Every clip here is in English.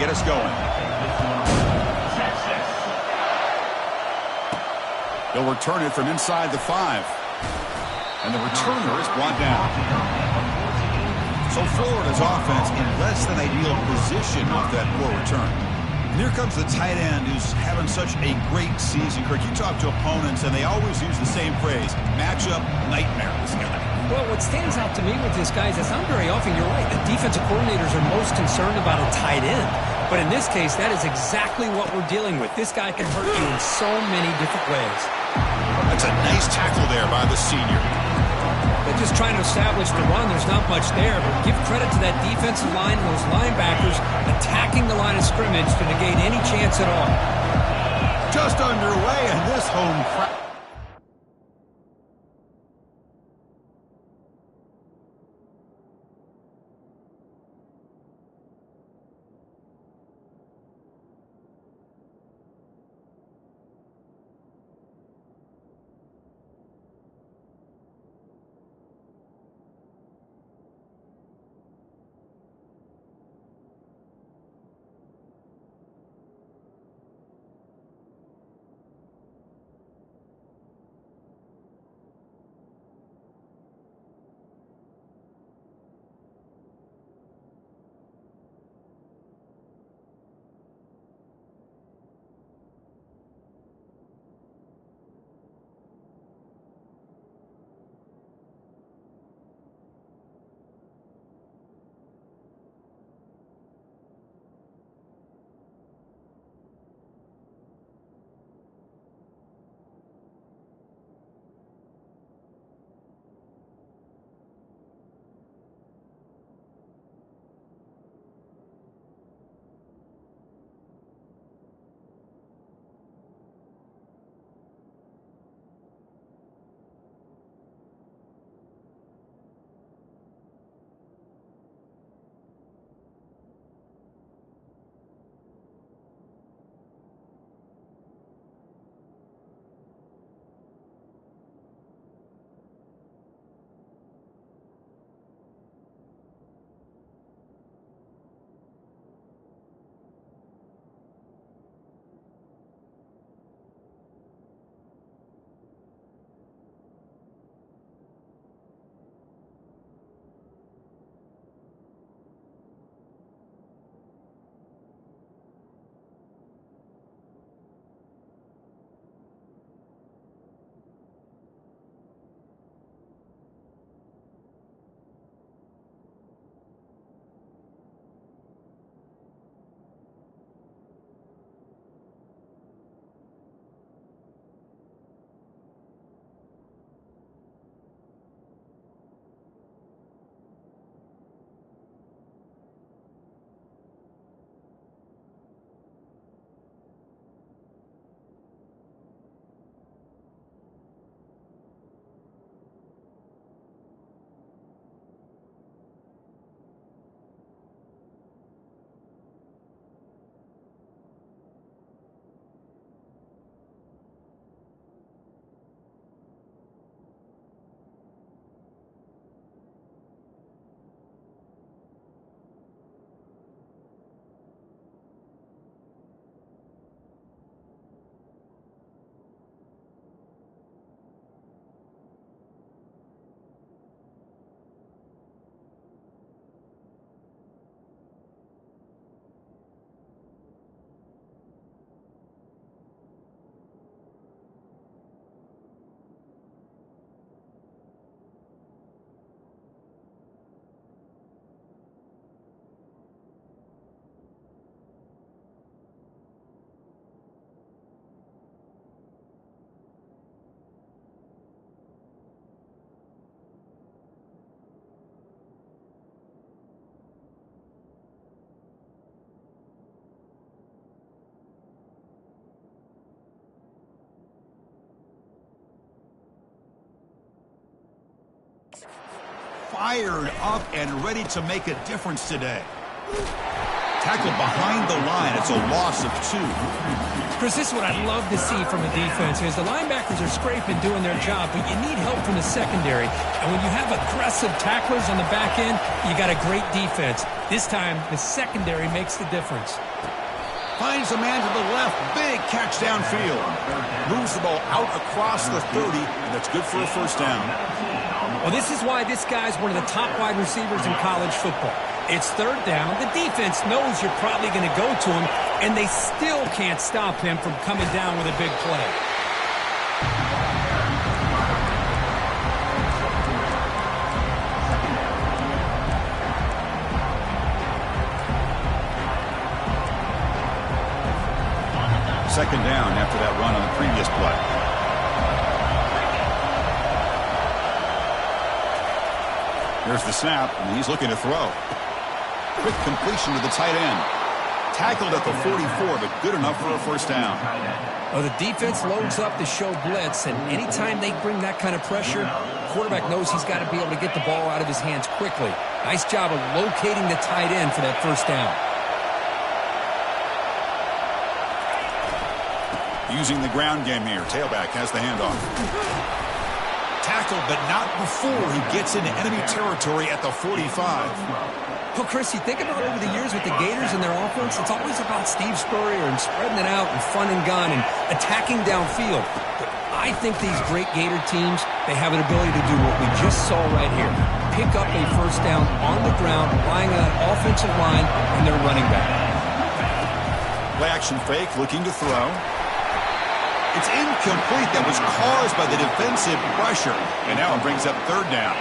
get us going. He'll return it from inside the 5. And the returner is brought down. So Florida's offense in less than ideal position off that poor return. And here comes the tight end who's having such a great season. Kirk, you talk to opponents, and they always use the same phrase, matchup nightmare, this guy. Well, what stands out to me with this guy is it's not very often, you're right, the defensive coordinators are most concerned about a tight end. But in this case, that is exactly what we're dealing with. This guy can hurt you in so many different ways. That's a nice tackle there by the senior. They're just trying to establish the run. There's not much there, but give credit to that defensive line and those linebackers attacking the line of scrimmage to negate any chance at all. Just underway, and this home crowd. Fired up and ready to make a difference today. Tackled behind the line. It's a loss of 2. Chris, this is what I'd love to see from a defense is the linebackers are scraping, doing their job, but you need help from the secondary. And when you have aggressive tacklers on the back end, you got a great defense. This time, the secondary makes the difference. Finds a man to the left. Big catch downfield. Moves the ball out across the 30, and that's good for a first down. Well, this is why this guy's one of the top wide receivers in college football. It's third down. The defense knows you're probably going to go to him, and they still can't stop him from coming down with a big play. Second down after that run on the previous play. There's the snap, and he's looking to throw. Quick completion to the tight end. Tackled at the 44, but good enough for a first down. Well, the defense loads up to show blitz, and anytime they bring that kind of pressure, the quarterback knows he's got to be able to get the ball out of his hands quickly. Nice job of locating the tight end for that first down. Using the ground game here. Tailback has the handoff. Tackled, but not before he gets into enemy territory at the 45. Well, Chris, you think about over the years with the Gators and their offense, it's always about Steve Spurrier and spreading it out and fun and gun and attacking downfield. But I think these great Gator teams, they have an ability to do what we just saw right here. Pick up a first down on the ground, relying on that offensive line and their running back. Play action fake, looking to throw. It's incomplete. That was caused by the defensive pressure. And now it brings up third down.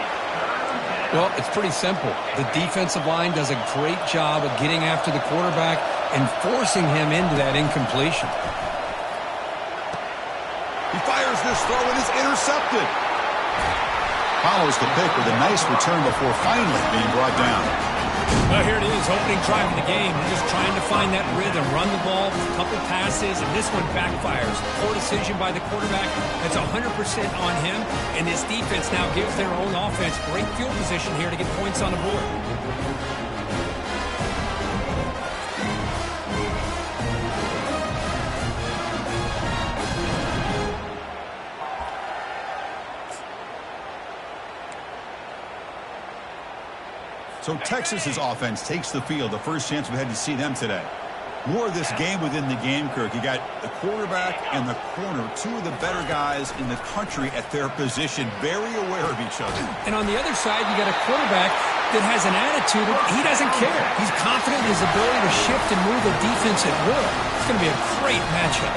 Well, it's pretty simple. The defensive line does a great job of getting after the quarterback and forcing him into that incompletion. He fires this throw and is intercepted. Follows the pick with a nice return before finally being brought down. Well, here it is, opening drive of the game. They're just trying to find that rhythm, run the ball, a couple passes, and this one backfires. Poor decision by the quarterback. That's 100% on him, and this defense now gives their own offense great field position here to get points on the board. So Texas's offense takes the field. The first chance we had to see them today. More of this game within the game, Kirk. You got the quarterback and the corner, two of the better guys in the country at their position, very aware of each other. And on the other side, you got a quarterback that has an attitude of he doesn't care. He's confident in his ability to shift and move the defense at will. It's going to be a great matchup.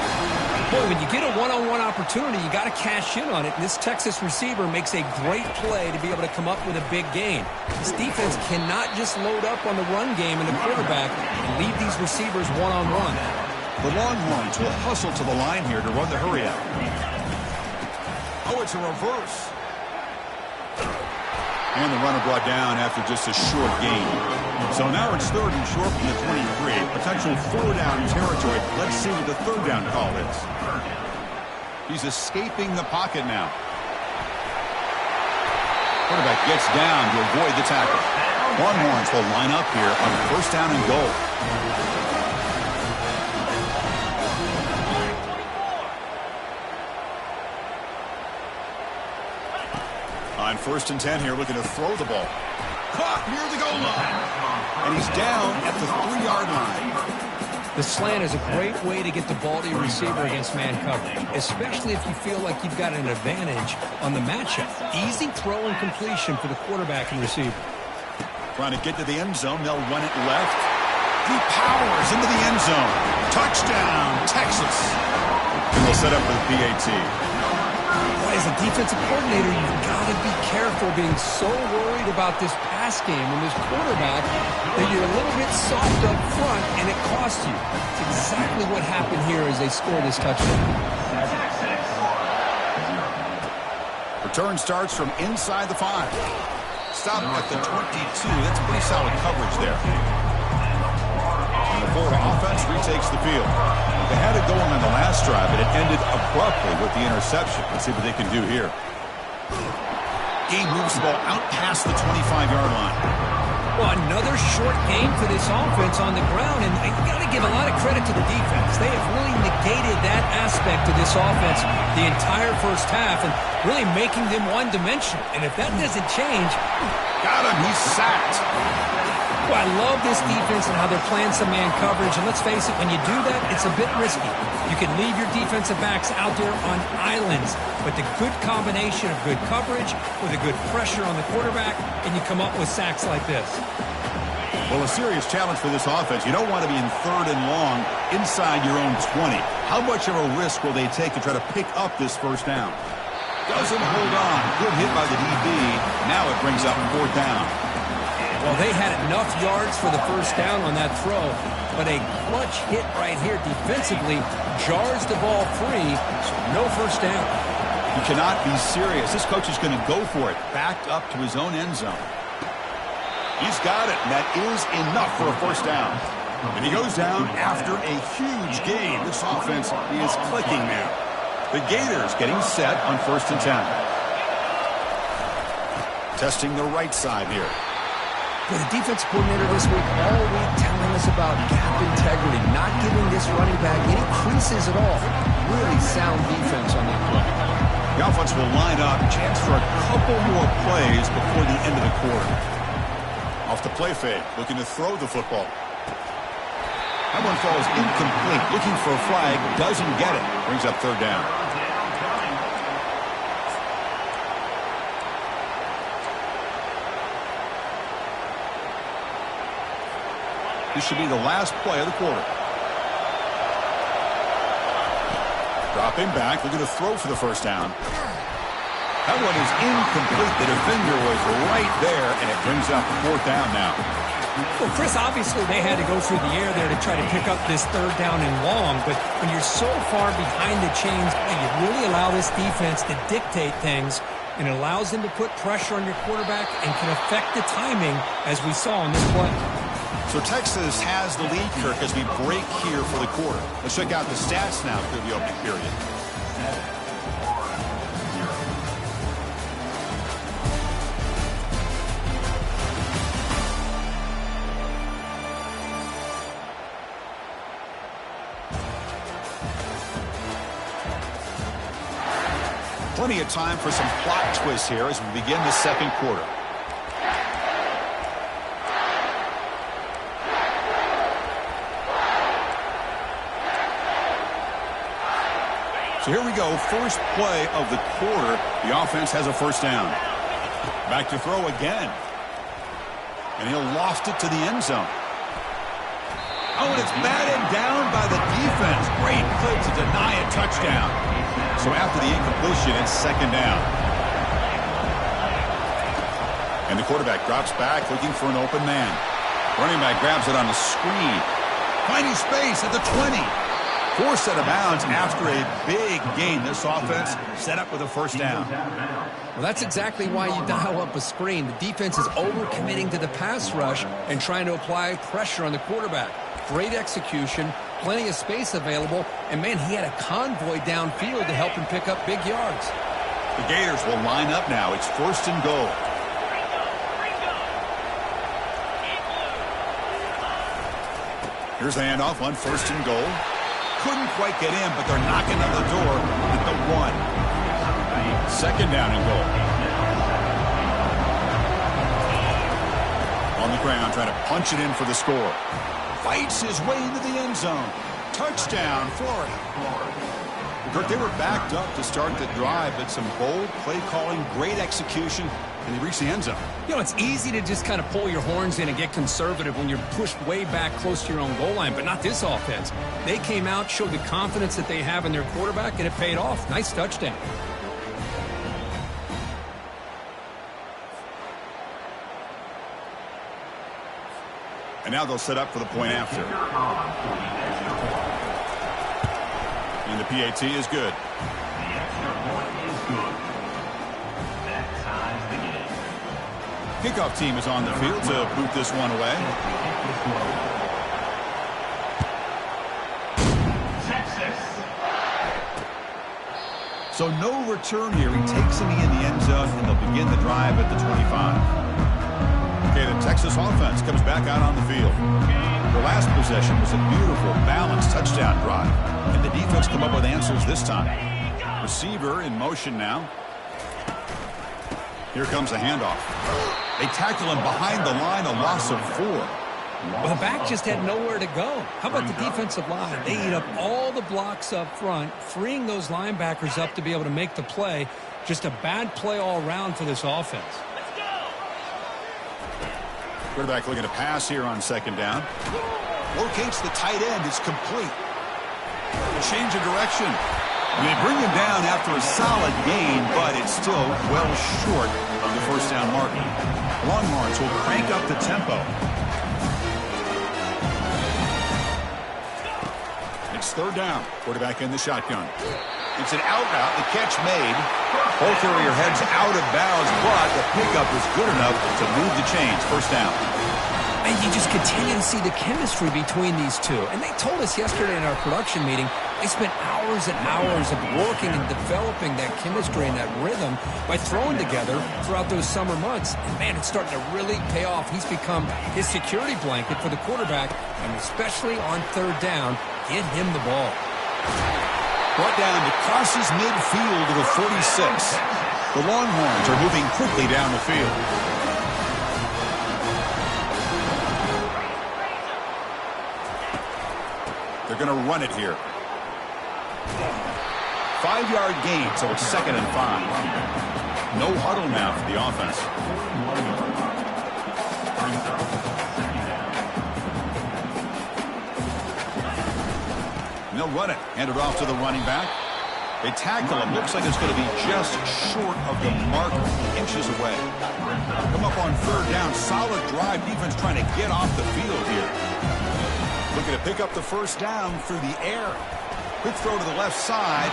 Boy, when you get a one-on-one opportunity, you got to cash in on it. And this Texas receiver makes a great play to be able to come up with a big gain. This defense cannot just load up on the run game and the quarterback and leave these receivers one-on-one. The Longhorns will hustle to the line here to run the hurry out. Oh, it's a reverse. And the runner brought down after just a short gain. So now it's third and short from the 23. Potential 4-down territory. Let's see what the third down call is. He's escaping the pocket now. Quarterback gets down to avoid the tackle. Longhorns will line up here on first down and goal. On first and 10 here, looking to throw the ball. Caught near the goal line. And he's down at the 3-yard line. The slant is a great way to get the ball to your receiver against man coverage, especially if you feel like you've got an advantage on the matchup. Easy throw and completion for the quarterback and receiver. Trying to get to the end zone. They'll run it left. He powers into the end zone. Touchdown, Texas. And they'll set up with PAT. As a defensive coordinator, you've got to be careful being so worried about this pass game and this quarterback that you're a little bit soft up front and it costs you. It's exactly what happened here as they score this touchdown. Return starts from inside the 5. Stop at the 22. That's pretty solid coverage there. And the Florida offense retakes the field. They had it going on the last drive, but it ended abruptly with the interception. Let's see what they can do here. Game moves the ball out past the 25-yard line. Well, another short game for this offense on the ground, and you got to give a lot of credit to the defense. They have really negated that aspect of this offense the entire first half and really making them one-dimensional. And if that doesn't change... Got him. He's sacked. Well, I love this defense and how they're playing some man coverage. And let's face it, when you do that, it's a bit risky. You can leave your defensive backs out there on islands. But the good combination of good coverage with a good pressure on the quarterback, and you come up with sacks like this. Well, a serious challenge for this offense. You don't want to be in 3rd and long inside your own 20. How much of a risk will they take to try to pick up this first down? Doesn't hold on. Good hit by the DB. Now it brings up 4th down. Well, they had enough yards for the first down on that throw, but a clutch hit right here defensively jars the ball free, so no first down. You cannot be serious. This coach is going to go for it. Backed up to his own end zone. He's got it, and that is enough for a first down. And he goes down after a huge gain. This offense is clicking now. The Gators getting set on 1st and 10. Testing the right side here. For the defense coordinator this week, all week telling us about gap integrity, not giving this running back any creases at all. Really sound defense on that play. The offense will line up. Chance for a couple more plays before the end of the quarter. Off the play fake, looking to throw the football. That one falls incomplete. Looking for a flag, doesn't get it. Brings up 3rd down. This should be the last play of the quarter. Dropping back, looking to throw for the first down. That one is incomplete. The defender was right there, and it brings up 4th down now. Well, Chris, obviously they had to go through the air there to try to pick up this 3rd down and long, but when you're so far behind the chains, you really allow this defense to dictate things, and it allows them to put pressure on your quarterback and can affect the timing, as we saw in this play. So Texas has the lead, Kirk, as we break here for the quarter. Let's check out the stats now through the opening period. Plenty of time for some plot twists here as we begin the second quarter. So here we go, first play of the quarter. The offense has a first down. Back to throw again. And he'll loft it to the end zone. Oh, and it's batted down by the defense. Great play to deny a touchdown. So after the incompletion, it's 2nd down. And the quarterback drops back looking for an open man. Running back grabs it on the screen. Finding space at the 20. Forced out of bounds after a big gain. This offense set up with a first down. Well, that's exactly why you dial up a screen. The defense is overcommitting to the pass rush and trying to apply pressure on the quarterback. Great execution, plenty of space available, and, man, he had a convoy downfield to help him pick up big yards. The Gators will line up now. It's 1st and goal. Here's the handoff on 1st and goal. Couldn't quite get in, but they're knocking on the door at the 1. 2nd down and goal. On the ground, trying to punch it in for the score. Fights his way into the end zone. Touchdown, Florida. Kirk, they were backed up to start the drive, but some bold play calling, great execution, and they reached the end zone. You know, it's easy to just kind of pull your horns in and get conservative when you're pushed way back close to your own goal line, but not this offense. They came out, showed the confidence that they have in their quarterback, and it paid off. Nice touchdown. And now they'll set up for the point after. And the PAT is good. Kickoff team is on the field to boot this one away. So no return here. He takes him in the end zone, and they'll begin the drive at the 25. Okay, the Texas offense comes back out on the field. The last possession was a beautiful, balanced touchdown drive. And the defense come up with answers this time. Receiver in motion now. Here comes a handoff. They tackle him behind the line, a loss of 4. Well, the back just had nowhere to go. How about the defensive line? They eat up all the blocks up front, freeing those linebackers up to be able to make the play. Just a bad play all around for this offense. Quarterback looking to pass here on second down. Locates the tight end. It's complete. A change of direction. They bring him down after a solid gain, but it's still well short of the first down mark. Longhorns will crank up the tempo. It's third down. Quarterback in the shotgun. It's an out route. The catch made. Ball carrier heads out of bounds, but the pickup is good enough to move the chains. First down. And you just continue to see the chemistry between these two. And they told us yesterday in our production meeting, they spent hours and hours of working and developing that chemistry and that rhythm by throwing together throughout those summer months. And, man, it's starting to really pay off. He's become his security blanket for the quarterback, and especially on third down, get him the ball. Brought down to crosses midfield to the 46. The Longhorns are moving quickly down the field. They're going to run it here. 5-yard gain, so it's 2nd and 5. No huddle now for the offense. And they'll run it. Hand it off to the running back. They tackle him. Looks like it's going to be just short of the mark, inches away. Come up on third down. Solid drive. Defense trying to get off the field here. Looking to pick up the first down through the air. Quick throw to the left side,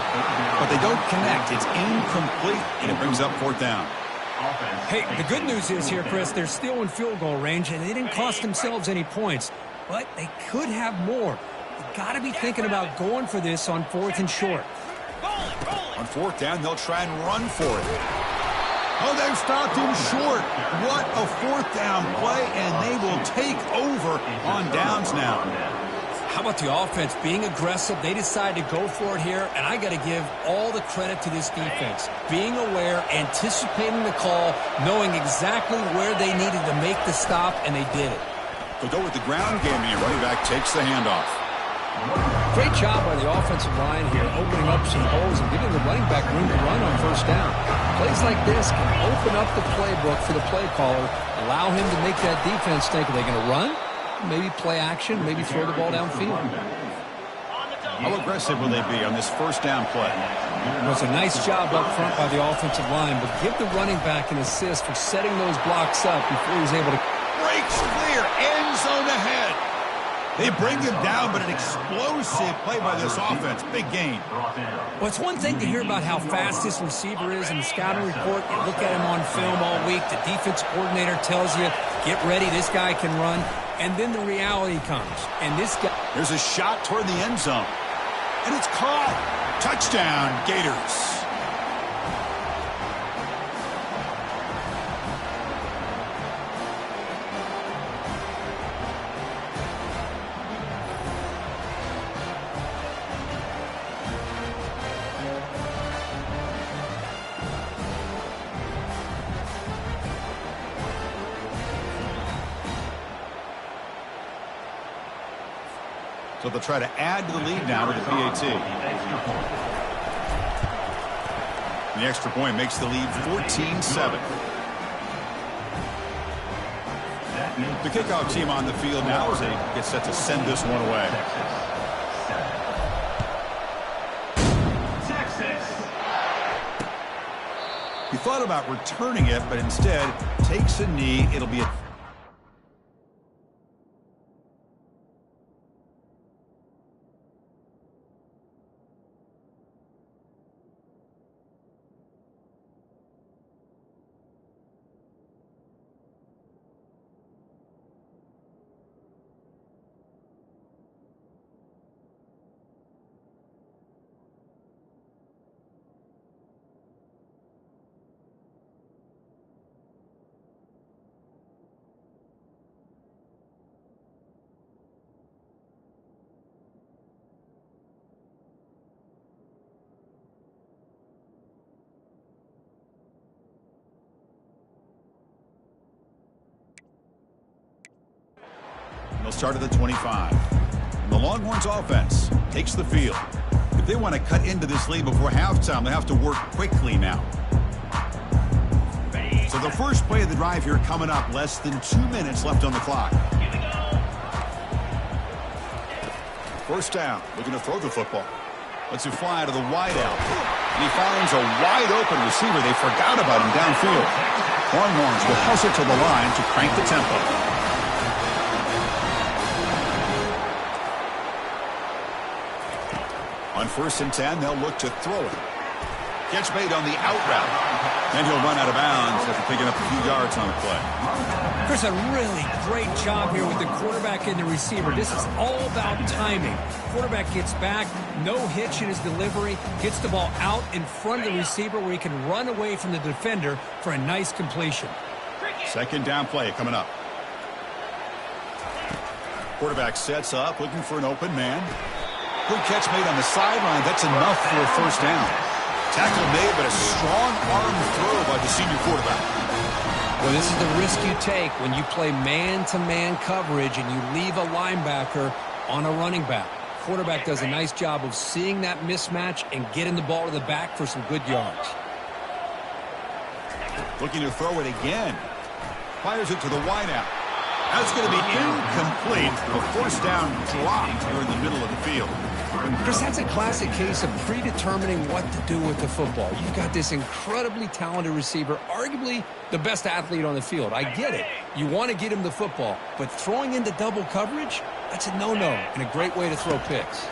but they don't connect. It's incomplete, and it brings up fourth down. Hey, the good news is here, Chris, they're still in field goal range, and they didn't cost themselves any points, but they could have more. You got to be thinking about going for this on 4th and short. On fourth down, they'll try and run for it. Oh, they've stopped him short. What a fourth down play, and they will take over on downs now. How about the offense being aggressive? They decide to go for it here, and I got to give all the credit to this defense. Being aware, anticipating the call, knowing exactly where they needed to make the stop, and they did it. They'll go with the ground game, and running back takes the handoff. Great job by the offensive line here, opening up some holes and giving the running back room to run on first down. Plays like this can open up the playbook for the play caller, allow him to make that defense think, are they going to run? Maybe play action, maybe throw the ball downfield. How aggressive will they be on this first down play? It was a nice job up front by the offensive line, but give the running back an assist for setting those blocks up before he was able to. Breaks clear, end zone ahead. They bring him down, but an explosive play by this offense. Big gain. Well, it's one thing to hear about how fast this receiver is in the scouting report. You look at him on film all week. The defense coordinator tells you, get ready, this guy can run. And then the reality comes. And this guy... There's a shot toward the end zone. And it's caught. Touchdown, Gators. So they'll try to add to the lead now with the PAT. The extra point makes the lead 14-7. The kickoff team on the field now as they get set to send this one away. He thought about returning it, but instead takes a knee. It'll be a start of the 25. And the Longhorns offense takes the field. If they want to cut into this lead before halftime, they have to work quickly now. So the first play of the drive here coming up, less than 2 minutes left on the clock. First down, looking to throw the football. Lets it fly to the wide out. And he finds a wide open receiver. They forgot about him downfield. Longhorns will hustle to the line to crank the tempo. On 1st and 10, they'll look to throw it. Catch made on the out route. And he'll run out of bounds after picking up a few yards on the play. Chris, a really great job here with the quarterback and the receiver. This is all about timing. Quarterback gets back, no hitch in his delivery, gets the ball out in front of the receiver where he can run away from the defender for a nice completion. Second down play coming up. Quarterback sets up, looking for an open man. Good catch made on the sideline. That's enough for a first down. Tackle made, but a strong arm throw by the senior quarterback. Well, this is the risk you take when you play man-to-man coverage and you leave a linebacker on a running back. Quarterback does a nice job of seeing that mismatch and getting the ball to the back for some good yards. Looking to throw it again. Fires it to the wideout. That's going to be incomplete. A first down drop here in the middle of the field. Chris, that's a classic case of predetermining what to do with the football. You've got this incredibly talented receiver, arguably the best athlete on the field. I get it. You want to get him the football, but throwing into double coverage, that's a no-no and a great way to throw picks.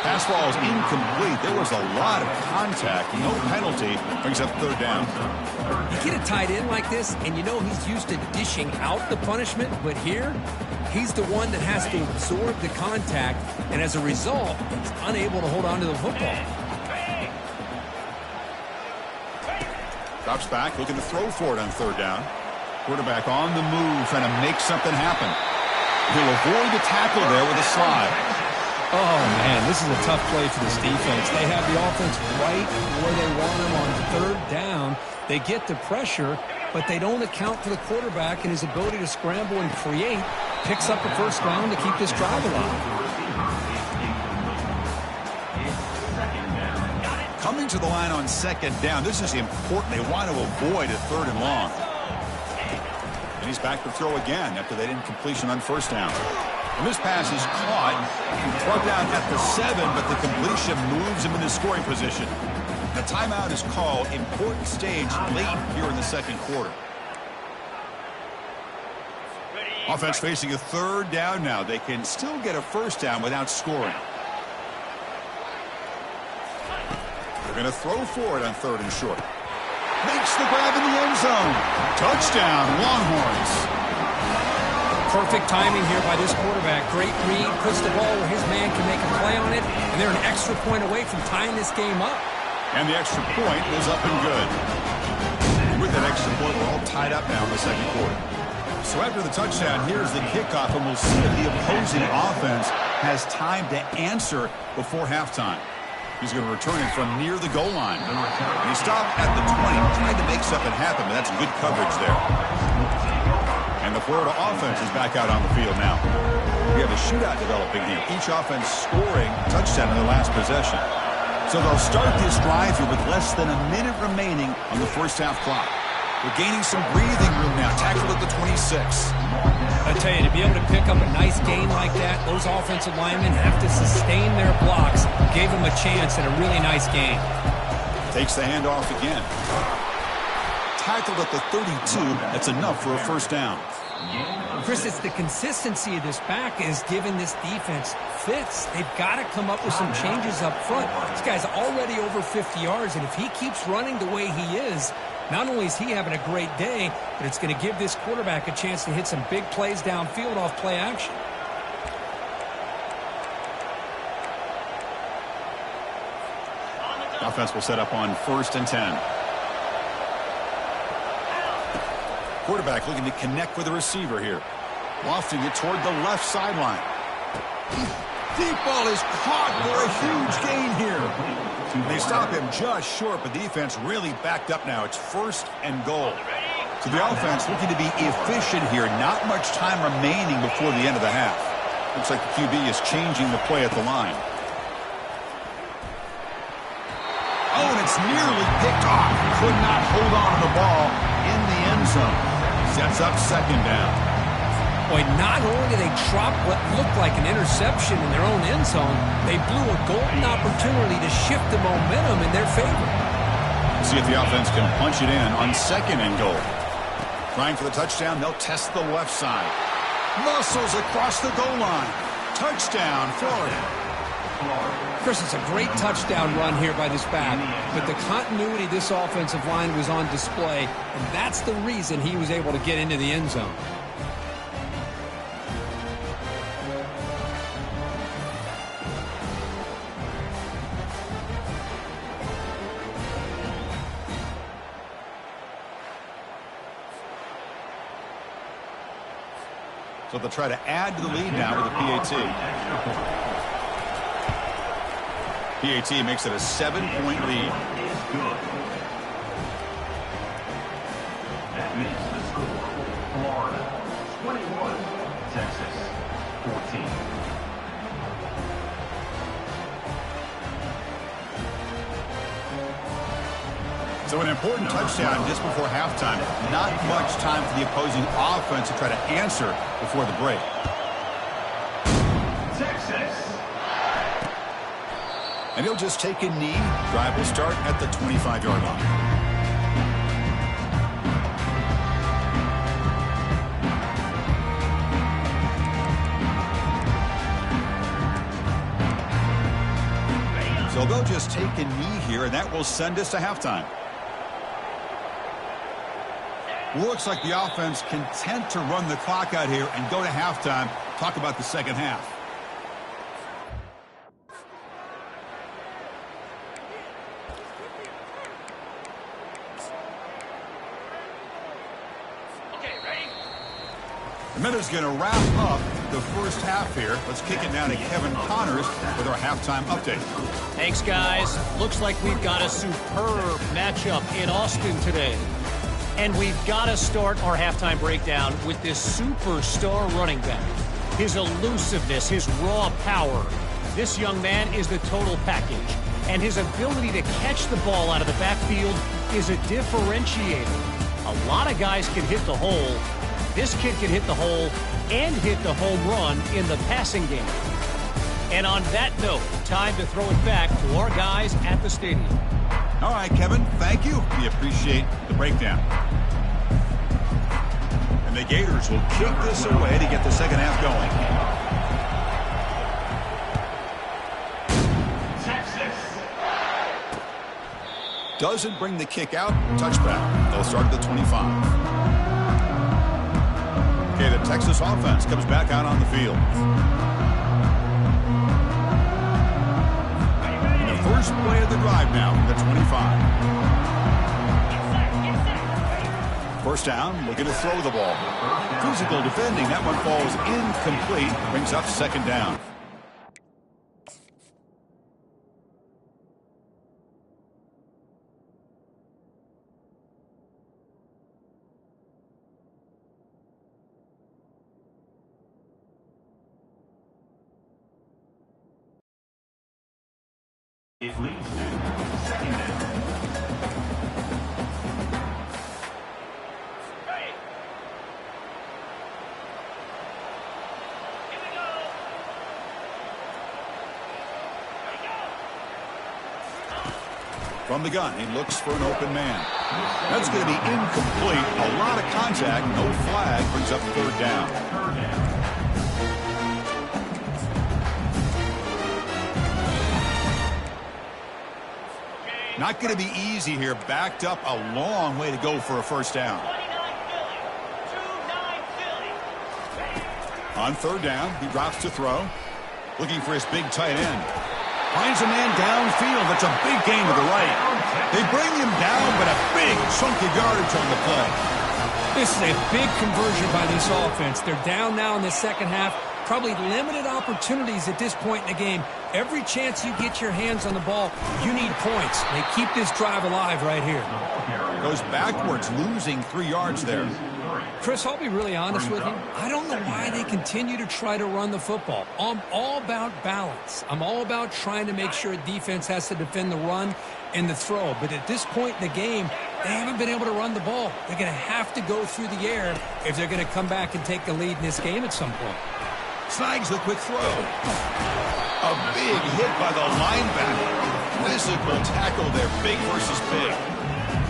Pass ball is incomplete. There was a lot of contact. No penalty. Brings up third down. You get a tight end like this, and you know he's used to dishing out the punishment, but here, he's the one that has to absorb the contact, and as a result, he's unable to hold on to the football. Drops back, looking to throw for it on third down. Quarterback on the move, trying to make something happen. He'll avoid the tackle there with a slide. Oh, man, this is a tough play for this defense. They have the offense right where they want them on third down. They get the pressure, but they don't account for the quarterback and his ability to scramble and create. Picks up the first down to keep this drive alive. Coming to the line on second down. This is important. They want to avoid a third and long. And he's back to throw again after that incompletion on first down. And this pass is caught. Brought down at the 7, but the completion moves him into scoring position. The timeout is called. Important stage late here in the second quarter. Offense facing a third down now. They can still get a first down without scoring. They're going to throw for it on third and short. Makes the grab in the end zone. Touchdown, Longhorns. Perfect timing here by this quarterback. Great read, puts the ball where his man can make a play on it, and they're an extra point away from tying this game up. And the extra point is up and good. And with that extra point, we're all tied up now in the second quarter. So after the touchdown, here's the kickoff, and we'll see if the opposing offense has time to answer before halftime. He's going to return it from near the goal line. And he stopped at the 20, tried to make something happen, but that's good coverage there. And the Florida offense is back out on the field now. We have a shootout developing here. Each offense scoring a touchdown in their last possession. So they'll start this drive here with less than a minute remaining on the first half clock. We're gaining some breathing room now. Tackled at the 26. I tell you, to be able to pick up a nice gain like that, those offensive linemen have to sustain their blocks. Gave them a chance at a really nice gain. Takes the handoff again. Tackled at the 32. That's enough for a first down. Chris, it's the consistency of this back is giving this defense fits. They've got to come up with some changes up front. This guy's already over 50 yards, and if he keeps running the way he is, not only is he having a great day, but it's going to give this quarterback a chance to hit some big plays downfield off play action. Offense will set up on 1st and 10. Quarterback looking to connect with the receiver here. Lofting it toward the left sideline. Deep ball is caught for a huge gain here. They stop him just short, but defense really backed up now. It's 1st and goal. So the offense looking to be efficient here. Not much time remaining before the end of the half. Looks like the QB is changing the play at the line. Oh, and it's nearly picked off. Could not hold on to the ball in the end zone. Sets up second down. Boy, not only did they drop what looked like an interception in their own end zone, they blew a golden opportunity to shift the momentum in their favor. See if the offense can punch it in on second and goal. Trying for the touchdown, they'll test the left side. Muscles across the goal line. Touchdown, Florida. Chris, it's a great touchdown run here by this back, but the continuity of this offensive line was on display, and that's the reason he was able to get into the end zone. So they'll try to add to the lead now with a PAT. PAT makes it a 7-point lead. That makes the score Florida 21, Texas 14. So an important touchdown just before halftime. Not much time for the opposing offense to try to answer before the break. Texas. And he'll just take a knee. Drive will start at the 25-yard line. So they'll just take a knee here, and that will send us to halftime. Looks like the offense content to run the clock out here and go to halftime. Talk about the second half. The minute's going to wrap up the first half here. Let's kick it down to Kevin Connors with our halftime update. Thanks, guys. Looks like we've got a superb matchup in Austin today. And we've got to start our halftime breakdown with this superstar running back. His elusiveness, his raw power. This young man is the total package. And his ability to catch the ball out of the backfield is a differentiator. A lot of guys can hit the hole. This kid can hit the hole and hit the home run in the passing game. And on that note, time to throw it back to our guys at the stadium. All right, Kevin, thank you. We appreciate the breakdown. And the Gators will kick this away to get the second half going. Texas. Doesn't bring the kick out. Touchback. They'll start at the 25. Okay, the Texas offense comes back out on the field. And the first play of the drive now from the 25. First down, looking to throw the ball. Physical defending. That one falls incomplete. Brings up second down. It leads to second down. From the gun, he looks for an open man. That's going to be incomplete. A lot of contact, no flag, brings up third down. Not going to be easy here. Backed up a long way to go for a first down. On third down, he drops to throw. Looking for his big tight end. Finds a man downfield. That's a big gain to the right. They bring him down, but a big chunk of yardage on the play. This is a big conversion by this offense. They're down now in the second half. Probably limited opportunities at this point in the game. Every chance you get your hands on the ball, you need points. They keep this drive alive right here. Goes backwards, losing 3 yards there. Chris, I'll be really honest with you. I don't know why they continue to try to run the football. I'm all about balance. I'm all about trying to make sure defense has to defend the run and the throw. But at this point in the game, they haven't been able to run the ball. They're going to have to go through the air if they're going to come back and take the lead in this game at some point. Snags the quick throw. A big hit by the linebacker. Physical tackle there, big versus big.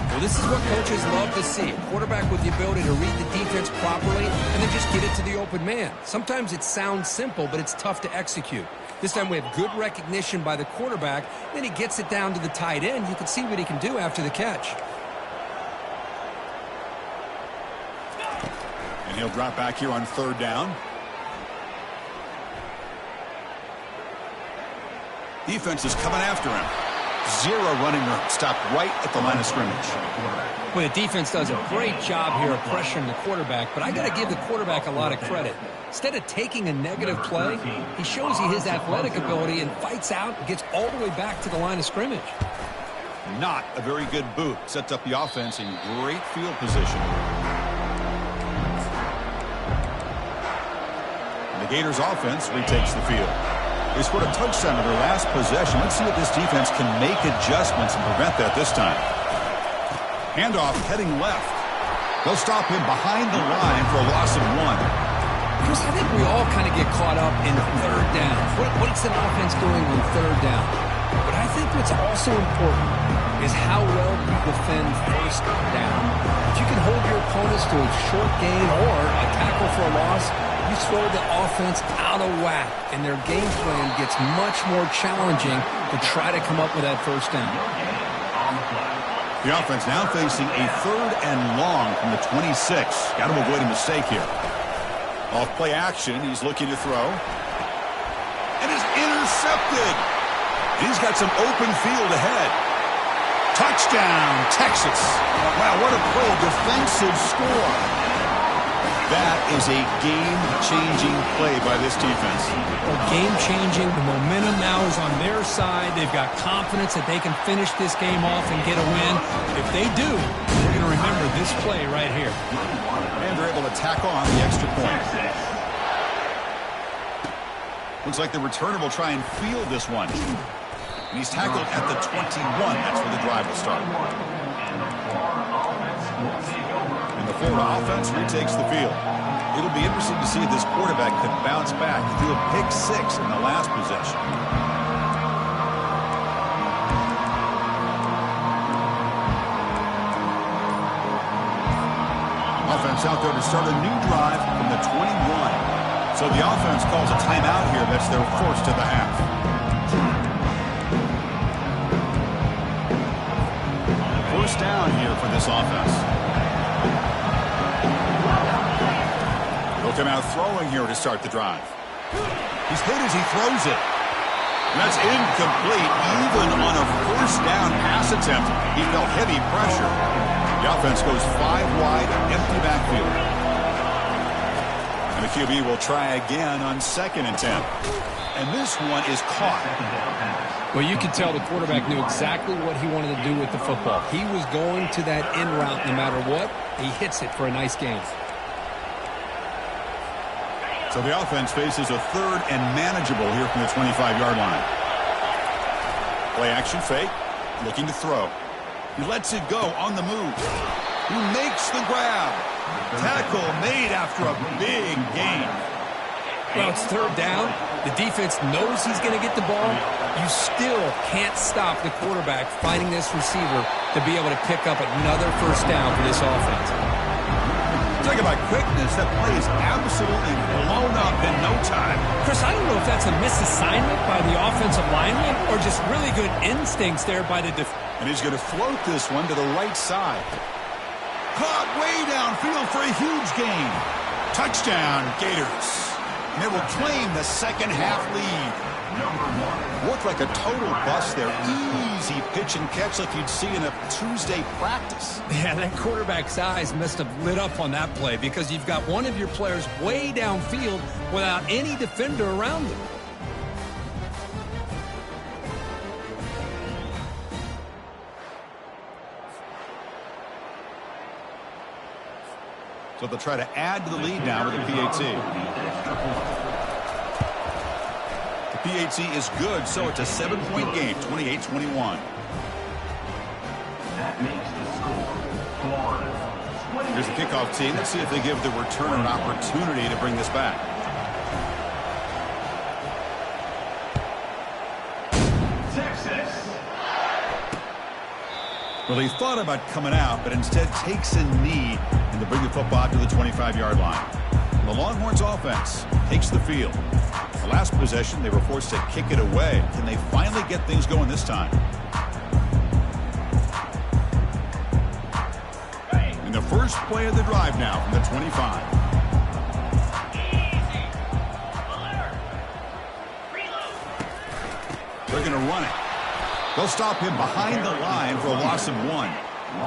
Well, this is what coaches love to see. A quarterback with the ability to read the defense properly and then just get it to the open man. Sometimes it sounds simple, but it's tough to execute. This time we have good recognition by the quarterback. Then he gets it down to the tight end. You can see what he can do after the catch. And he'll drop back here on 3rd down. Defense is coming after him. 0 running room. Stopped right at the line of scrimmage. Well, the defense does a great job here of pressuring the quarterback, but I got to give the quarterback a lot of credit. Instead of taking a negative play, he shows you his athletic ability and fights out and gets all the way back to the line of scrimmage. Not a very good boot. Sets up the offense in great field position. And the Gators offense retakes the field. They scored a touchdown on their last possession. Let's see if this defense can make adjustments and prevent that this time. Handoff heading left. They'll stop him behind the line for a loss of 1. Chris, I think we all kind of get caught up in 3rd down. What's an offense doing on 3rd down? But I think what's also important is how well you defend 1st down. If you can hold your opponents to a short gain or a tackle for a loss, you throw the offense out of whack, and their game plan gets much more challenging to try to come up with that 1st down. The offense now facing a 3rd and long from the 26. Got to avoid a mistake here. Off play action, he's looking to throw. And is intercepted. He's got some open field ahead. Touchdown, Texas. Wow, what a play, defensive score. That is a game-changing play by this defense. Well, game-changing. The momentum now is on their side. They've got confidence that they can finish this game off and get a win. If they do, they're going to remember this play right here. And they're able to tack on the extra point. Looks like the returner will try and field this one. And he's tackled at the 21. That's where the drive will start. And the Florida offense retakes the field. It'll be interesting to see if this quarterback can bounce back. He threw a pick 6 in the last possession. Offense out there to start a new drive from the 21. So the offense calls a timeout here. That's their first of the half. First down here for this offense. They'll come out throwing here to start the drive. He's hit as he throws it. And that's incomplete. Even on a 1st down pass attempt, he felt heavy pressure. The offense goes 5 wide, empty backfield. And the QB will try again on 2nd and 10. And this one is caught. Well, you could tell the quarterback knew exactly what he wanted to do with the football. He was going to that in route no matter what. He hits it for a nice gain. So the offense faces a 3rd and manageable here from the 25-yard line. Play action fake, looking to throw. He lets it go on the move. He makes the grab. Tackle made after a big gain. Well, it's 3rd down. The defense knows he's going to get the ball. You still can't stop the quarterback finding this receiver to be able to pick up another 1st down for this offense. Talk about quickness. That play is absolutely blown up in no time. Chris, I don't know if that's a misassignment by the offensive lineman or just really good instincts there by the defense. And he's going to float this one to the right side. Caught way downfield for a huge gain. Touchdown, Gators. And they will claim the 2nd half lead. Looked like a total bust there. Easy pitch and catch like you'd see in a Tuesday practice. Yeah, that quarterback's eyes must have lit up on that play because you've got one of your players way downfield without any defender around him. So they'll try to add to the lead now with a PAT. The PAT is good, so it's a 7-point game, 28-21. That makes the score Florida 20. Here's the kickoff team. Let's see if they give the returner an opportunity to bring this back. Texas. Well, he thought about coming out, but instead takes a knee and to bring the football out to the 25-yard line. The Longhorns offense takes the field. The last possession, they were forced to kick it away. Can they finally get things going this time? In the first play of the drive now from the 25. They're going to run it. They'll stop him behind the line for a loss of 1.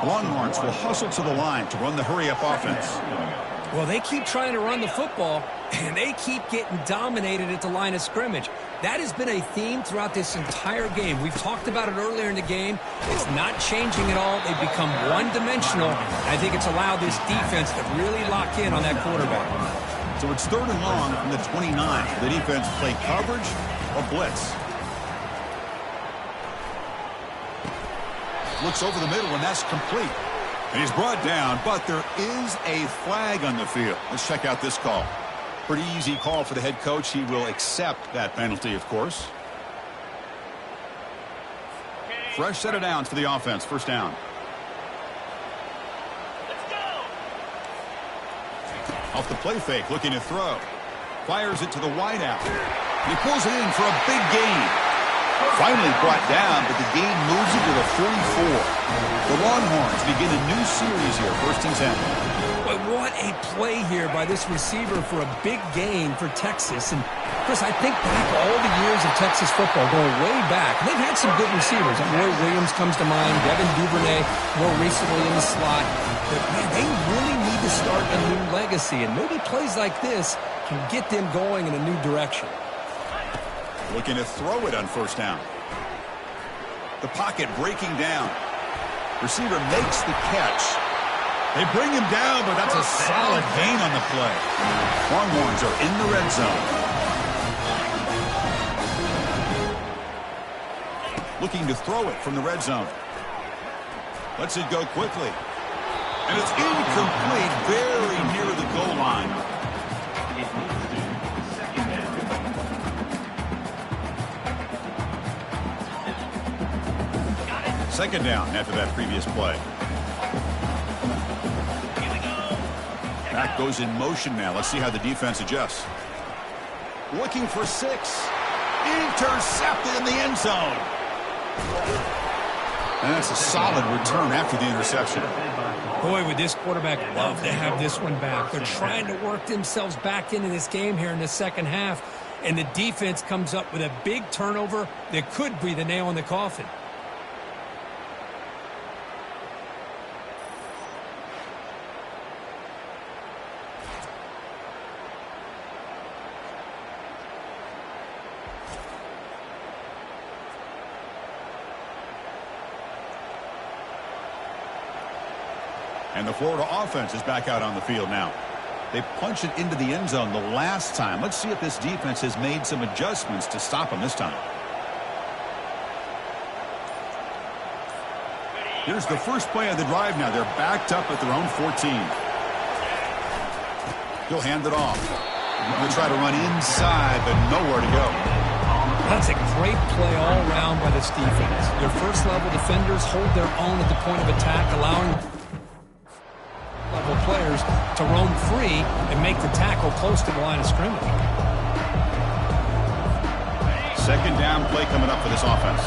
Longhorns will hustle to the line to run the hurry-up offense. Well, they keep trying to run the football, and they keep getting dominated at the line of scrimmage. That has been a theme throughout this entire game. We've talked about it earlier in the game. It's not changing at all. They've become one-dimensional. I think it's allowed this defense to really lock in on that quarterback. So it's 3rd and long from the 29. The defense play coverage or blitz. Looks over the middle, and that's complete. And he's brought down, but there is a flag on the field. Let's check out this call. Pretty easy call for the head coach. He will accept that penalty, of course. Fresh set of downs for the offense. First down. Off the play fake, looking to throw. Fires it to the wideout. He pulls it in for a big gain. Finally brought down, but the gain moves it to the 44. The Longhorns begin a new series here, 1st and 10. But what a play here by this receiver for a big gain for Texas. And, Chris, I think back all the years of Texas football going way back. They've had some good receivers. Roy Williams comes to mind, Devin Duvernay more recently in the slot. But, man, they really need to start a new legacy. And maybe plays like this can get them going in a new direction. Looking to throw it on 1st down. The pocket breaking down. Receiver makes the catch. They bring him down, but that's a solid gain on the play. Longhorns are in the red zone. Looking to throw it from the red zone. Lets it go quickly. And it's incomplete, very near the goal line. Second down after that previous play. Back goes in motion now. Let's see how the defense adjusts. Looking for 6. Intercepted in the end zone. And that's a solid return after the interception. Boy, would this quarterback love to have this one back. They're trying to work themselves back into this game here in the second half. And the defense comes up with a big turnover that could be the nail in the coffin. And the Florida offense is back out on the field now. They punched it into the end zone the last time. Let's see if this defense has made some adjustments to stop them this time. Here's the first play of the drive now. They're backed up at their own 14. He'll hand it off. They'll try to run inside, but nowhere to go. That's a great play all around by this defense. Their first-level defenders hold their own at the point of attack, allowing level players to roam free and make the tackle close to the line of scrimmage. Second down play coming up for this offense.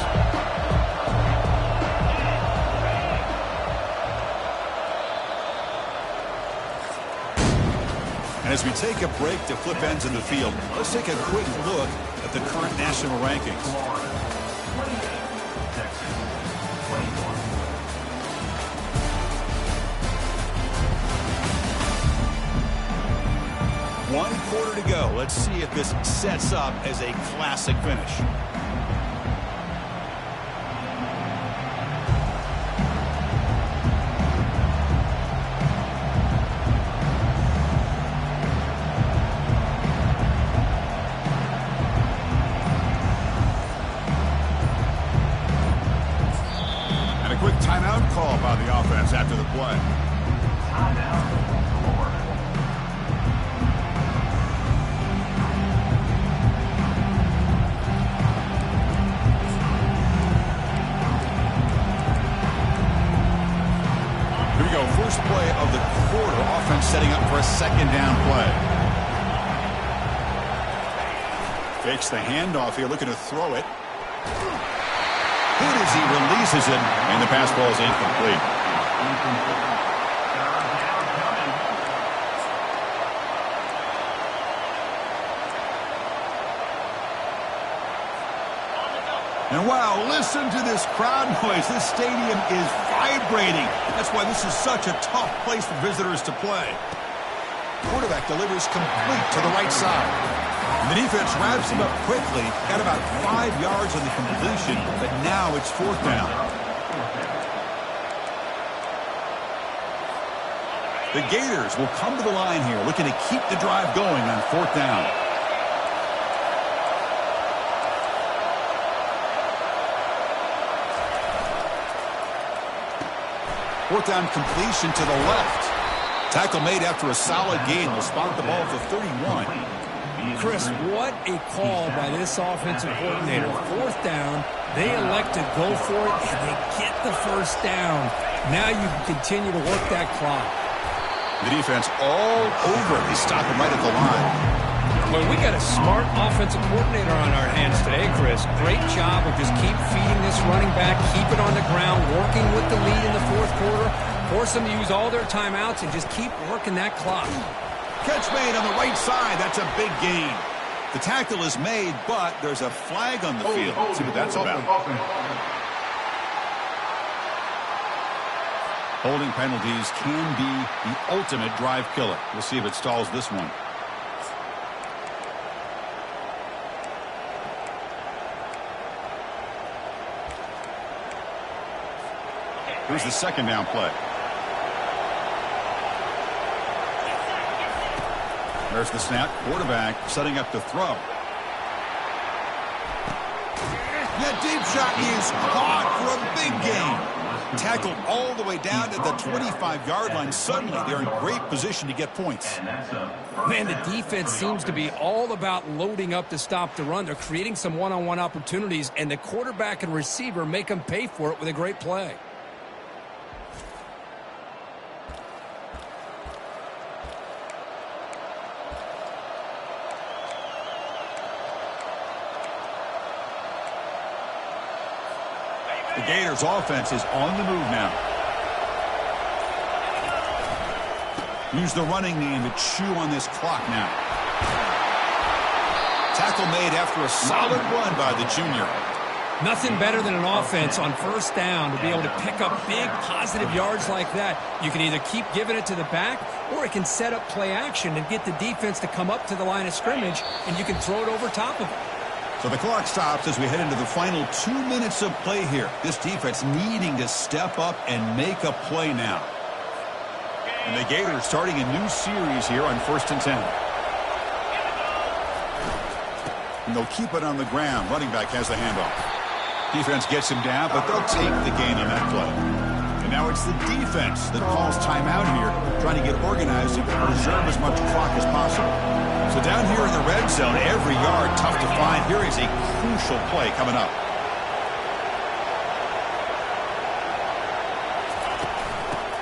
And as we take a break to flip ends in the field, let's take a quick look at at the current national rankings. Florida, 28. Texas, 21. 1 quarter to go. Let's see if this sets up as a classic finish. And a quick timeout call by the offense after the play. Timeout, Florida. Here we go. First play of the quarter. Offense setting up for a second down play. Fakes the handoff here, looking to throw it. Good as he releases it, and the pass ball is incomplete. And wow, listen to this crowd noise. This stadium is vibrating. That's why this is such a tough place for visitors to play. Quarterback delivers complete to the right side. And the defense wraps him up quickly. Got about 5 yards on the completion, but now it's 4th down. The Gators will come to the line here, looking to keep the drive going on 4th down. Fourth down completion to the left. Tackle made after a solid gain. Will spot the ball at the 31. Chris, what a call by this offensive coordinator. 4th down, they elect to go for it, and they get the first down. Now you can continue to work that clock. The defense all over it. They stop him right at the line. Well, we got a smart offensive coordinator on our hands today, Chris. Great job of just keep feeding this running back, keep it on the ground, working with the lead in the 4th quarter, force them to use all their timeouts, and just keep working that clock. Catch made on the right side. That's a big gain. The tackle is made, but there's a flag on the field. Let's see what that's about. Holding penalties can be the ultimate drive killer. We'll see if it stalls this one. Here's the second down play. There's the snap. Quarterback setting up to throw. That deep shot is caught for a big gain. Tackled all the way down to the 25-yard line. Suddenly, they're in great position to get points. Man, the defense seems to be all about loading up to stop the run. They're creating some one-on-one opportunities, and the quarterback and receiver make them pay for it with a great play. The Gators offense is on the move now. Use the running game to chew on this clock now. Tackle made after a solid run by the junior. Nothing better than an offense on 1st down to be able to pick up big positive yards like that. You can either keep giving it to the back, or it can set up play action and get the defense to come up to the line of scrimmage, and you can throw it over top of it. So the clock stops as we head into the final 2 minutes of play here. This defense needing to step up and make a play now. And the Gators starting a new series here on 1st and 10. And they'll keep it on the ground. Running back has the handoff. Defense gets him down, but they'll take the gain on that play. And now it's the defense that calls timeout here, trying to get organized and preserve as much clock as possible. So down here in the red zone, every yard tough to find. Here is a crucial play coming up.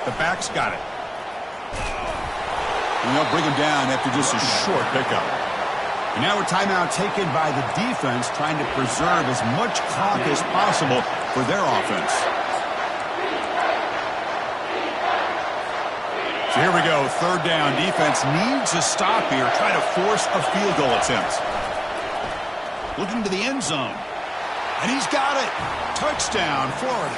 The back's got it. And they'll bring him down after just a short pickup. And now a timeout taken by the defense, trying to preserve as much clock as possible for their offense. So here we go, 3rd down. Defense needs a stop here, trying to force a field goal attempt. looking to the end zone. And he's got it. Touchdown, Florida.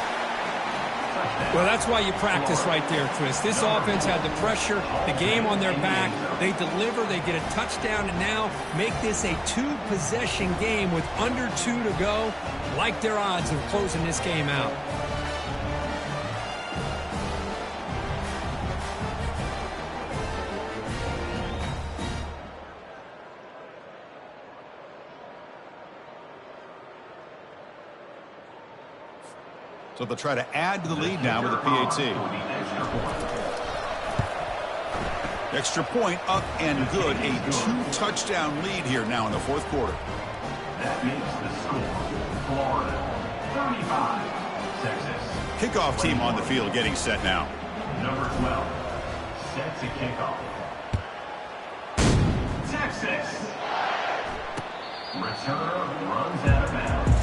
Well, that's why you practice right there, Chris. This offense had the pressure, the game on their back. They deliver, they get a touchdown, and now make this a two-possession game with under 2 to go. Like their odds of closing this game out. So they'll try to add to the lead now with a PAT. Extra point up and good. A 2-touchdown lead here now in the fourth quarter. That makes the score Florida 35, Texas. Kickoff team on the field getting set now. Number 12, set to kick off. Texas. Returner runs out of bounds.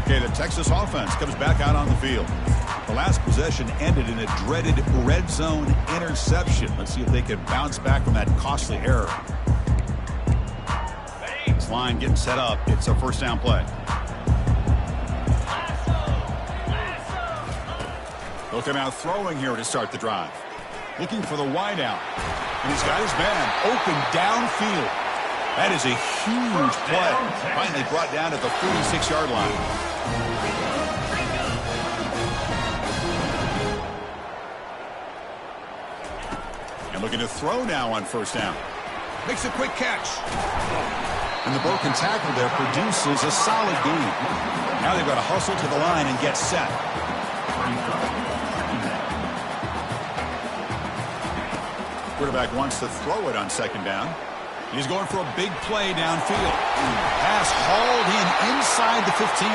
Okay, the Texas offense comes back out on the field. The last possession ended in a dreaded red zone interception. Let's see if they can bounce back from that costly error. This line getting set up. It's a first down play. They'll come out throwing here to start the drive. Looking for the wide out. And he's got his man open downfield. That is a huge play. Finally brought down at the 46-yard line. And looking to throw now on first down. Makes a quick catch. And the broken tackle there produces a solid gain. Now they've got to hustle to the line and get set. Quarterback wants to throw it on second down. He's going for a big play downfield. Pass hauled in inside the 15.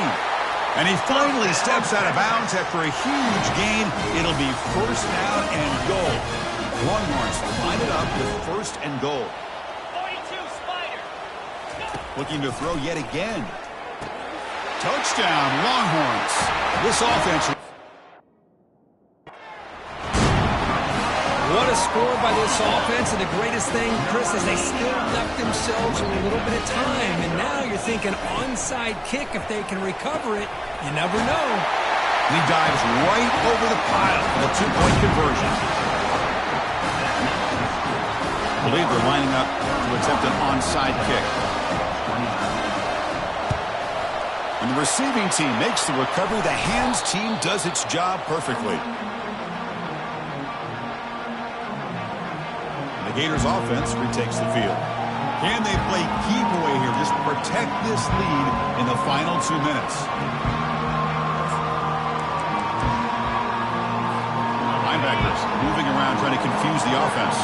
And he finally steps out of bounds after a huge gain. It'll be first down and goal. Longhorns line it up with first and goal. 42 Spider. Looking to throw yet again. Touchdown, Longhorns. This offense. What a score by this offense, and the greatest thing, Chris, is they still left themselves a little bit of time, and now you're thinking onside kick if they can recover it. You never know. He dives right over the pile for the two-point conversion. I believe they're lining up to attempt an onside kick. When the receiving team makes the recovery, the hands team does its job perfectly. The Gators offense retakes the field. Can they play keep away here? Just protect this lead in the final 2 minutes. Linebackers moving around trying to confuse the offense.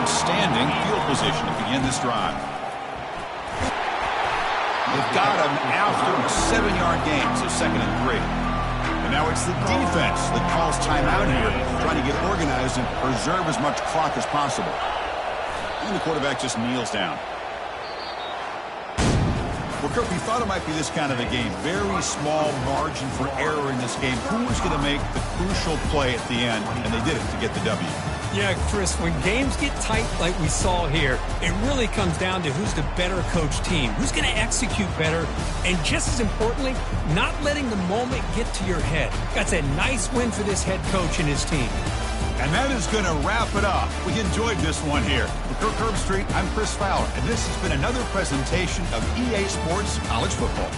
Outstanding field position to begin this drive. They've got him after a 7-yard gain, so 2nd and 3. And now it's the defense that calls timeout here, trying to get organized and preserve as much clock as possible. And the quarterback just kneels down. Well, Kirk, we thought it might be this kind of a game. Very small margin for error in this game. Who was going to make the crucial play at the end? And they did it to get the W. Yeah, Chris, when games get tight like we saw here, it really comes down to who's the better coach team, who's going to execute better, and just as importantly, not letting the moment get to your head. That's a nice win for this head coach and his team. And that is going to wrap it up. We enjoyed this one here. For Kirk Herbstreit, I'm Chris Fowler, and this has been another presentation of EA Sports College Football.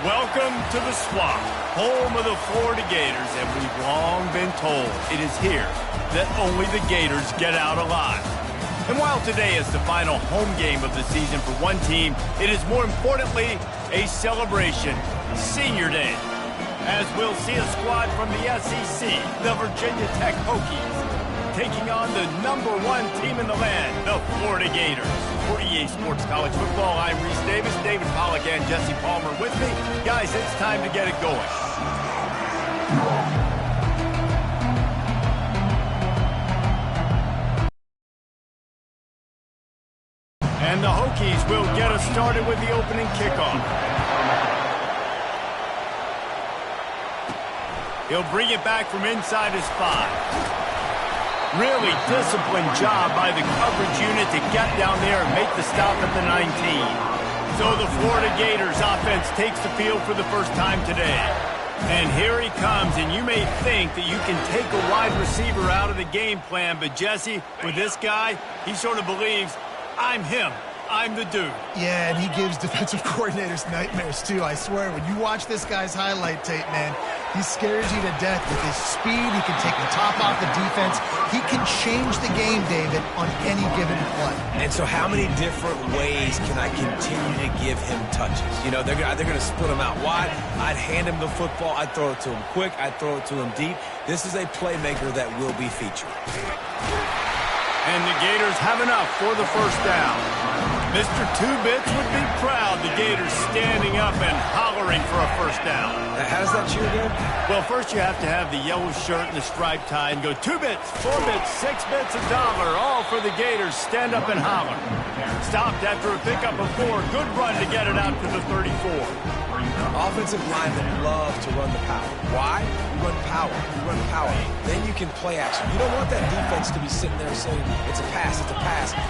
Welcome to the Swamp, home of the Florida Gators, and we've long been told it is here that only the Gators get out alive. And while today is the final home game of the season for one team, it is more importantly a celebration, Senior Day, as we'll see a squad from the SEC, the Virginia Tech Hokies, taking on the #1 team in the land, the Florida Gators. For EA Sports College Football, I'm Reese Davis, David Pollack, and Jesse Palmer with me. Guys, it's time to get it going. And the Hokies will get us started with the opening kickoff. He'll bring it back from inside his 5. Really disciplined job by the coverage unit to get down there and make the stop at the 19. So the Florida Gators offense takes the field for the first time today. And here he comes, and you may think that you can take a wide receiver out of the game plan, but Jesse, with this guy, he sort of believes, I'm him. I'm the dude. Yeah, and he gives defensive coordinators nightmares, too. I swear, when you watch this guy's highlight tape, man, he scares you to death with his speed. He can take the top off the defense. He can change the game, David, on any given play. And so how many different ways can I continue to give him touches? You know, they're going to split him out wide. I'd hand him the football. I'd throw it to him quick. I'd throw it to him deep. This is a playmaker that will be featured. And the Gators have enough for the first down. Mr. Two-Bits would be proud, the Gators standing up and hollering for a first down. How does that cheer go? Well, first you have to have the yellow shirt and the striped tie and go 2 bits, 4 bits, 6 bits, $1, all for the Gators. Stand up and holler. Stopped after a pickup of 4. Good run to get it out to the 34. Offensive linemen love to run the power. Why? You run power. You run power. Then you can play action. You don't want that defense to be sitting there saying, it's a pass,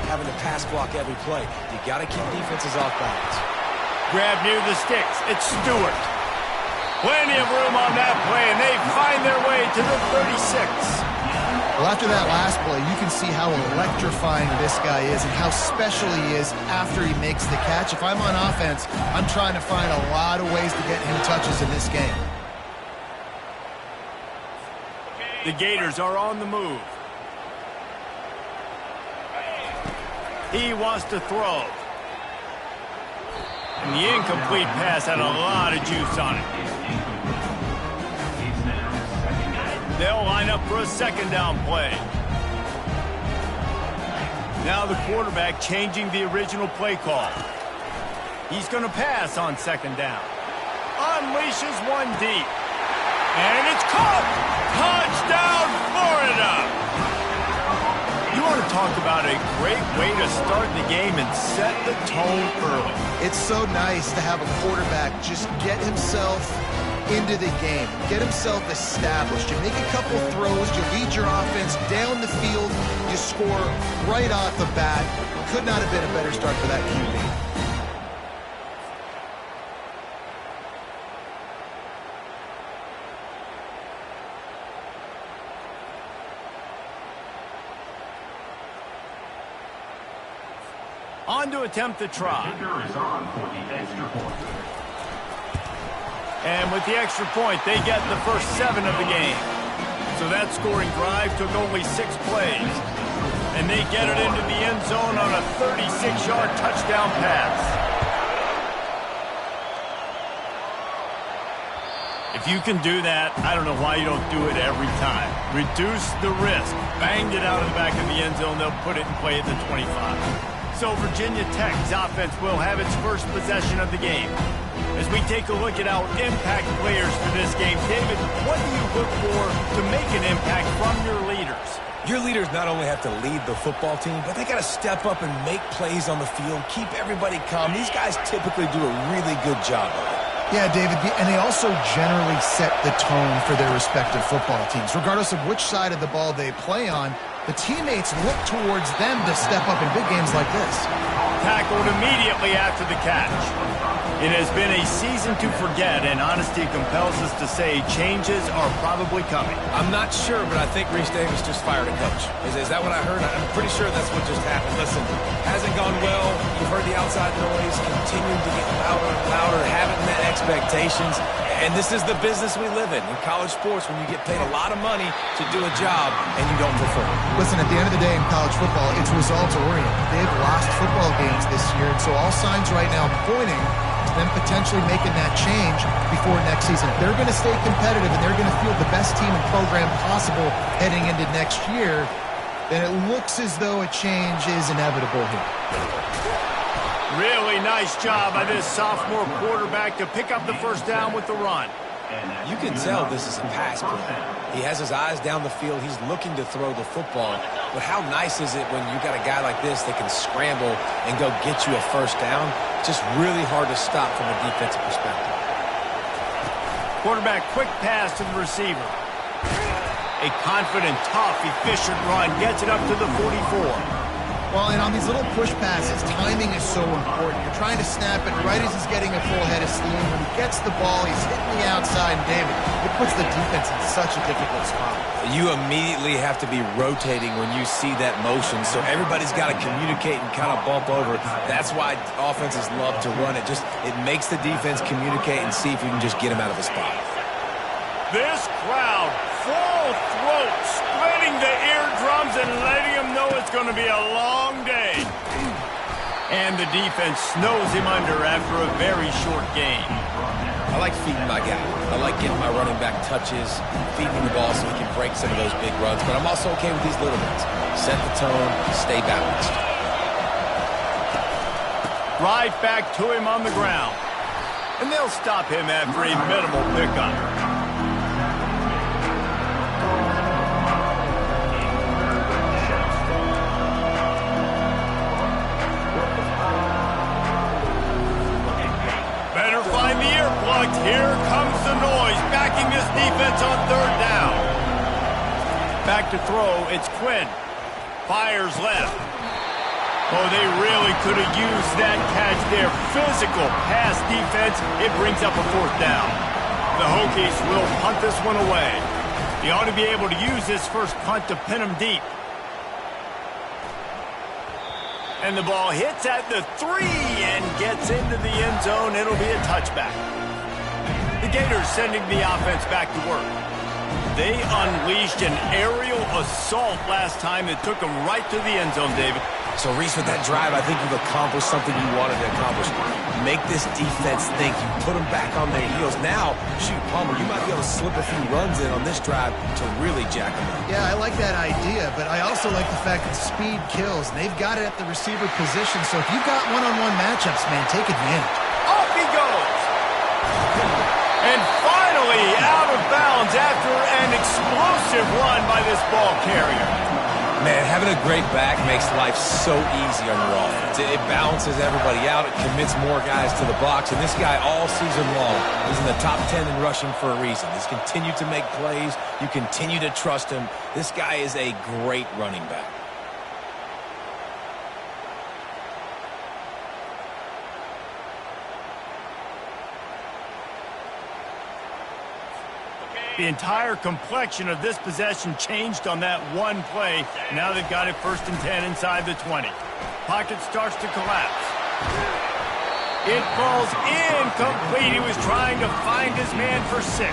having to pass block every play. You got to keep defenses off balance. Grab near the sticks. It's Stewart. Plenty of room on that play, and they find their way to the 36. Well, after that last play, you can see how electrifying this guy is and how special he is after he makes the catch. If I'm on offense, I'm trying to find a lot of ways to get him touches in this game. The Gators are on the move. He wants to throw. And the incomplete pass had a lot of juice on it. They'll line up for a second down play. Now the quarterback changing the original play call. He's going to pass on second down. Unleashes one deep. And it's caught! Touchdown, Florida! You want to talk about a great way to start the game and set the tone early. It's so nice to have a quarterback just get himself into the game, get himself established. You make a couple throws, you lead your offense down the field, you score right off the bat. Could not have been a better start for that QB. On to attempt the try. And with the extra point, they get the first 7 of the game. So that scoring drive took only 6 plays. And they get it into the end zone on a 36-yard touchdown pass. If you can do that, I don't know why you don't do it every time. Reduce the risk. Banged it out of the back of the end zone. They'll put it in play at the 25. So Virginia Tech's offense will have its first possession of the game. As we take a look at our impact players for this game, David, what do you look for to make an impact from your leaders? Your leaders not only have to lead the football team, but they got to step up and make plays on the field, keep everybody calm. These guys typically do a really good job of it. Yeah, David, and they also generally set the tone for their respective football teams. Regardless of which side of the ball they play on, the teammates look towards them to step up in big games like this. Tackled immediately after the catch. It has been a season to forget, and honesty compels us to say changes are probably coming. I'm not sure, but I think Reese Davis just fired a coach. Is that what I heard? I'm pretty sure that's what just happened. Listen, hasn't gone well. You've heard the outside noise, continuing to get louder and louder, haven't met expectations. And this is the business we live in college sports, when you get paid a lot of money to do a job and you don't perform. Listen, at the end of the day in college football, it's results-oriented. They've lost football games this year, and so all signs right now pointing to them potentially making that change before next season. If they're going to stay competitive and they're going to field the best team and program possible heading into next year, then it looks as though a change is inevitable here. Really nice job by this sophomore quarterback to pick up the first down with the run. You can tell this is a pass play. He has his eyes down the field. He's looking to throw the football. But how nice is it when you got a guy like this that can scramble and go get you a first down? Just really hard to stop from a defensive perspective. Quarterback quick pass to the receiver. A confident, tough, efficient run gets it up to the 44. Well, and on these little push passes, timing is so important. You're trying to snap it right as he's getting a full head of steam. When he gets the ball, he's hitting the outside, and David, it puts the defense in such a difficult spot. You immediately have to be rotating when you see that motion, so everybody's got to communicate and kind of bump over. That's why offenses love to run it. It makes the defense communicate and see if you can just get him out of a spot. This crowd, full throat, spreading the eardrums and letting him know it's going to be a long day. And the defense snows him under after a very short game. I like feeding my guy. I like getting my running back touches, feeding the ball so he can break some of those big runs. But I'm also okay with these little ones. Set the tone, stay balanced. Right back to him on the ground. And they'll stop him after a minimal pickup. Here comes the noise, backing this defense on third down. Back to throw, it's Quinn. Fires left. Oh, they really could have used that catch there. Physical pass defense, it brings up a fourth down. The Hokies will punt this one away. He ought to be able to use this first punt to pin him deep. And the ball hits at the 3 and gets into the end zone. It'll be a touchback. The Gators sending the offense back to work. They unleashed an aerial assault last time that took them right to the end zone, David. So, Reese, with that drive, I think you've accomplished something you wanted to accomplish. Make this defense think. You put them back on their heels. Now, shoot, Palmer, you might be able to slip a few runs in on this drive to really jack them up. Yeah, I like that idea, but I also like the fact that speed kills. They've got it at the receiver position, so if you've got one-on-one matchups, man, take advantage. Off he goes! And finally out of bounds after an explosive run by this ball carrier. Man, having a great back makes life so easy on your offense. It balances everybody out. It commits more guys to the box. And this guy all season long is in the top 10 in rushing for a reason. He's continued to make plays. You continue to trust him. This guy is a great running back. The entire complexion of this possession changed on that one play. Now they've got it 1st and 10 inside the 20. Pocket starts to collapse. It falls incomplete. He was trying to find his man for 6.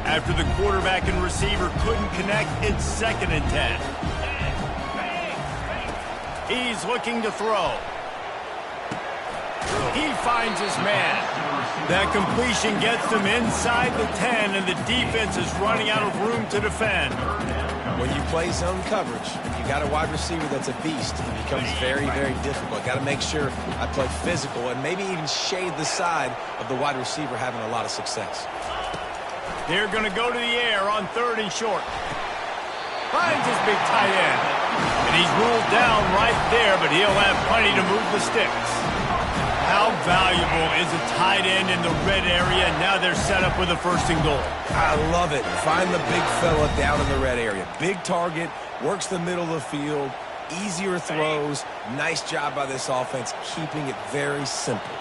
After the quarterback and receiver couldn't connect, it's 2nd and 10. He's looking to throw. He finds his man. That completion gets them inside the 10, and the defense is running out of room to defend. When you play zone coverage, and you got a wide receiver that's a beast, it becomes very, very difficult. Got to make sure I play physical and maybe even shade the side of the wide receiver having a lot of success. They're going to go to the air on 3rd and short. Finds his big tight end. And he's ruled down right there, but he'll have plenty to move the sticks. How valuable is a tight end in the red area, and now they're set up with a 1st and goal. I love it. Find the big fella down in the red area. Big target, works the middle of the field, easier throws. Nice job by this offense, keeping it very simple.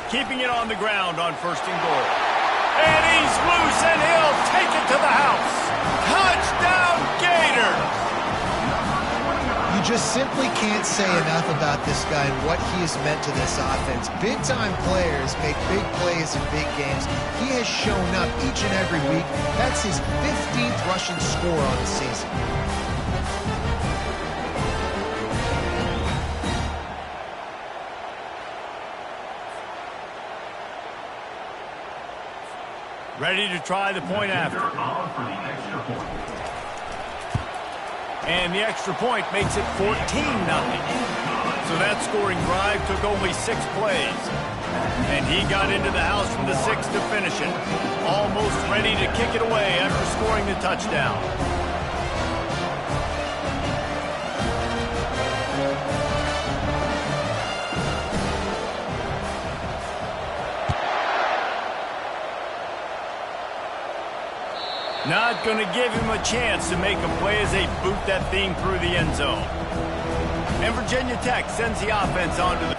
Keeping it on the ground on 1st and goal. And he's loose, and he'll take it to the house. Touchdown, Gators! You just simply can't say enough about this guy and what he has meant to this offense. Big-time players make big plays in big games. He has shown up each and every week. That's his 15th rushing score on the season. Ready to try the point after. For the extra point. And the extra point makes it 14-0. So that scoring drive took only 6 plays. And he got into the house from the 6 to finish it. Almost ready to kick it away after scoring the touchdown. Not going to give him a chance to make a play as they boot that thing through the end zone. And Virginia Tech sends the offense onto the...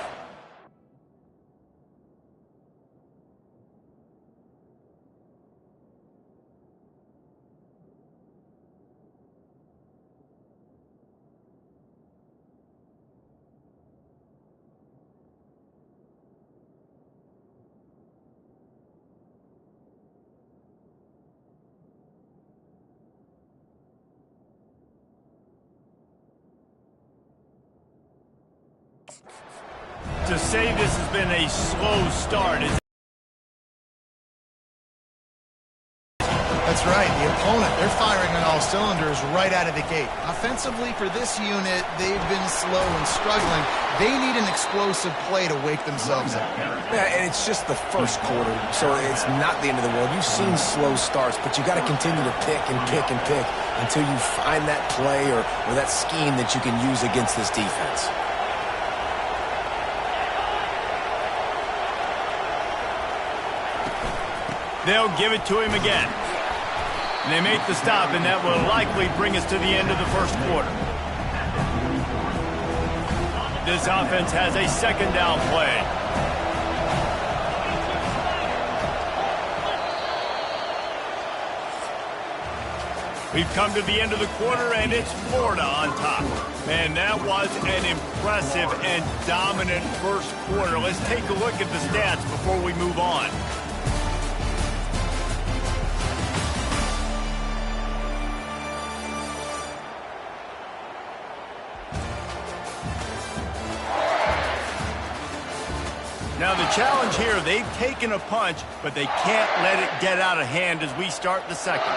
To say this has been a slow start is... That's right. The opponent, they're firing on all cylinders right out of the gate. Offensively, for this unit, they've been slow and struggling. They need an explosive play to wake themselves up. Yeah, and it's just the first quarter, so it's not the end of the world. You've seen slow starts, but you got to continue to pick and pick and pick until you find that play or that scheme that you can use against this defense. They'll give it to him again. And they make the stop, and that will likely bring us to the end of the first quarter. This offense has a 2nd down play. We've come to the end of the quarter, and it's Florida on top. Man, that was an impressive and dominant first quarter. Let's take a look at the stats before we move on. Now the challenge here, they've taken a punch, but they can't let it get out of hand as we start the second.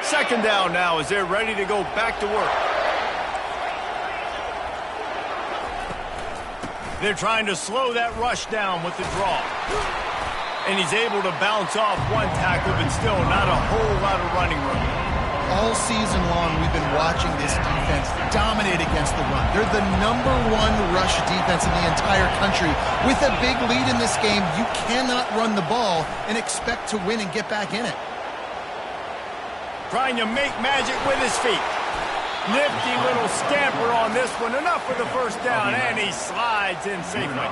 Second down now as they're ready to go back to work. They're trying to slow that rush down with the draw. And he's able to bounce off one tackle, but still not a whole lot of running room. All season long, we've been watching this defense dominate against the run. They're the #1 rush defense in the entire country. With a big lead in this game, you cannot run the ball and expect to win and get back in it. Trying to make magic with his feet. Nifty little scamper on this one. Enough for the first down, and he slides in safely.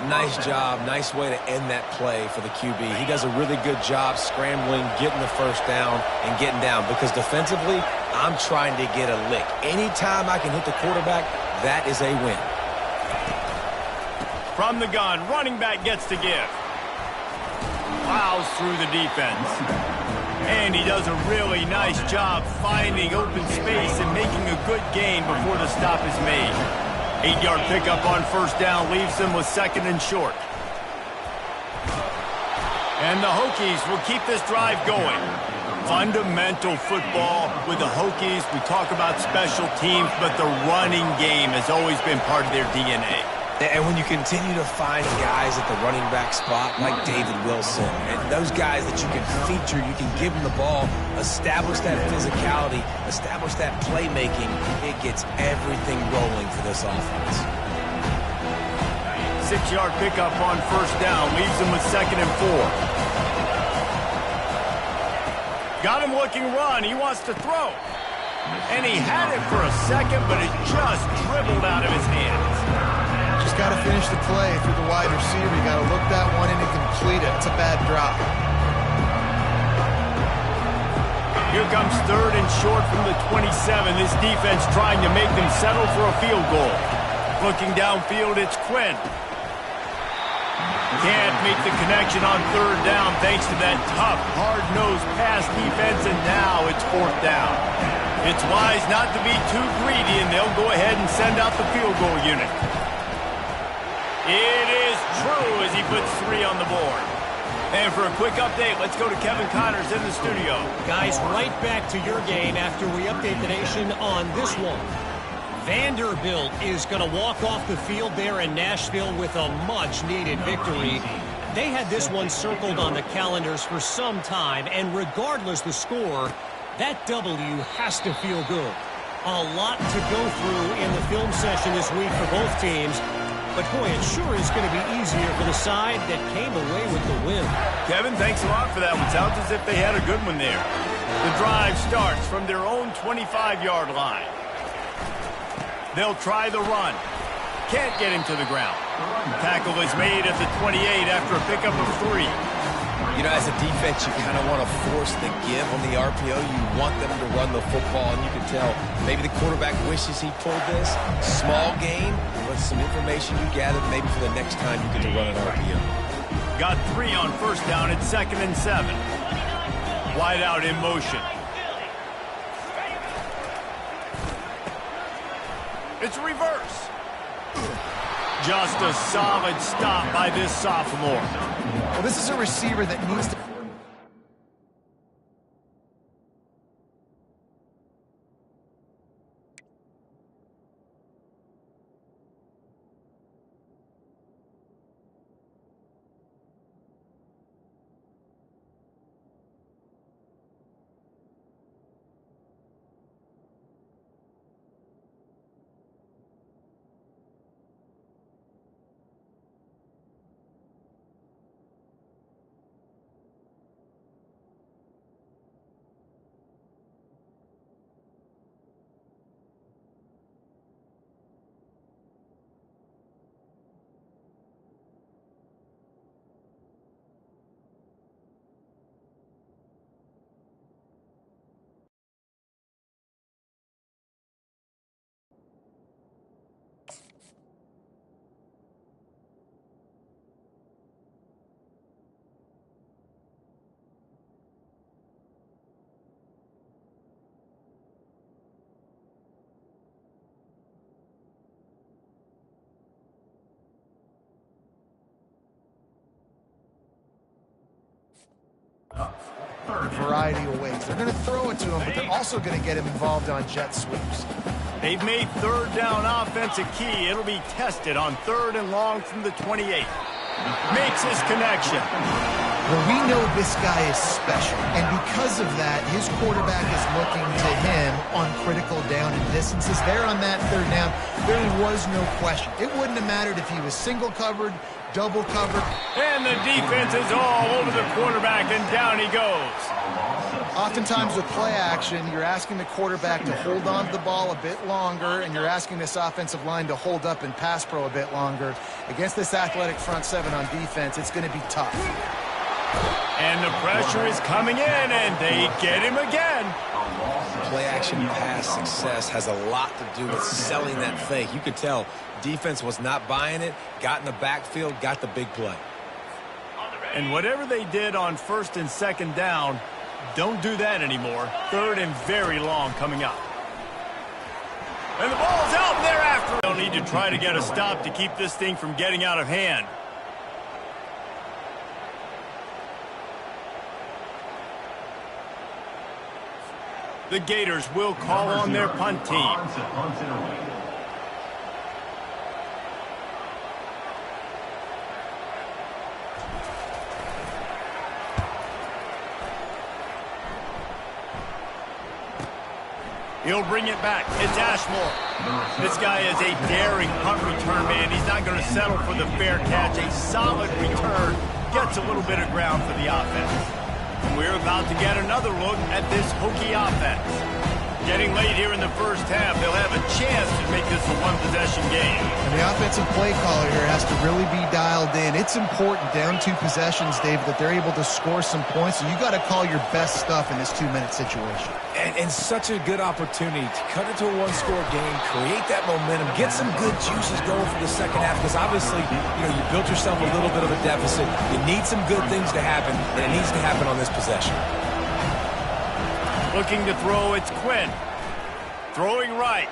Nice job. Nice way to end that play for the QB. He does a really good job scrambling, getting the first down, and getting down. Because defensively, I'm trying to get a lick. Anytime I can hit the quarterback, that is a win. From the gun, running back gets to give. Plows through the defense. And he does a really nice job finding open space and making a good gain before the stop is made. 8-yard pickup on first down leaves them with second and short. And the Hokies will keep this drive going. Fundamental football with the Hokies. We talk about special teams, but the running game has always been part of their DNA. And when you continue to find guys at the running back spot like David Wilson, and those guys that you can feature, you can give them the ball, establish that physicality, establish that playmaking, it gets everything rolling for this offense. 6-yard pickup on first down leaves them with second and 4. Got him looking run. He wants to throw. And he had it for a second, but it just dribbled out of his hands. Just got to finish the play through the wide receiver. You got to look that one in and complete it. It's a bad drop. Here comes third and short from the 27. This defense trying to make them settle for a field goal. Looking downfield, it's Quinn. Can't make the connection on third down thanks to that tough, hard-nosed pass defense, and now it's fourth down. It's wise not to be too greedy, and they'll go ahead and send out the field goal unit. It is true as he puts 3 on the board. And for a quick update, let's go to Kevin Connors in the studio. Guys, right back to your game after we update the nation on this one. Vanderbilt is going to walk off the field there in Nashville with a much-needed victory. They had this one circled on the calendars for some time, and regardless the score, that W has to feel good. A lot to go through in the film session this week for both teams. But, boy, it sure is going to be easier for the side that came away with the win. Kevin, thanks a lot for that one. Sounds as if they had a good one there. The drive starts from their own 25-yard line. They'll try the run. Can't get him to the ground. Tackle is made at the 28 after a pickup of 3. You know, as a defense, you kind of want to force the give on the RPO. You want them to run the football, and you can tell maybe the quarterback wishes he pulled this. Small game, but some information you gathered maybe for the next time you get to run an RPO. Got 3 on first down at second and 7. Wide out in motion. It's a reverse. Just a solid stop by this sophomore. Well, this is a receiver that needs to... a variety of ways. They're going to throw it to him, but they're also going to get him involved on jet sweeps. They've made third down offense a key. It'll be tested on 3rd and long from the 28. Makes his connection. Well, we know this guy is special, and because of that, his quarterback is looking to him on critical down and distances. There on that 3rd down, there was no question. It wouldn't have mattered if he was single covered, double covered. And the defense is all over the quarterback, and down he goes. Oftentimes with play action, you're asking the quarterback to hold on to the ball a bit longer, and you're asking this offensive line to hold up in pass pro a bit longer. Against this athletic front seven on defense, it's going to be tough. And the pressure is coming in, and they get him again. Play action pass success has a lot to do with selling that fake. You could tell defense was not buying it, got in the backfield, got the big play. And whatever they did on 1st and 2nd down, don't do that anymore. 3rd and very long coming up. And the ball's out, and they're after it. They'll need to try to get a stop to keep this thing from getting out of hand. The Gators will call on their punt team. He'll bring it back. It's Ashmore. This guy is a daring punt return man. He's not going to settle for the fair catch. A solid return gets a little bit of ground for the offense. And we're about to get another look at this Hokie offense. Getting late here in the first half, they'll have a chance to make this a one-possession game. And the offensive play caller here has to really be dialed in. It's important down 2 possessions, Dave, that they're able to score some points. So you got to call your best stuff in this 2-minute situation. And such a good opportunity to cut into a one-score game, create that momentum, get some good juices going for the second half, because obviously, you built yourself a little bit of a deficit. You need some good things to happen, and it needs to happen on this possession. Looking to throw, it's Quinn. Throwing right.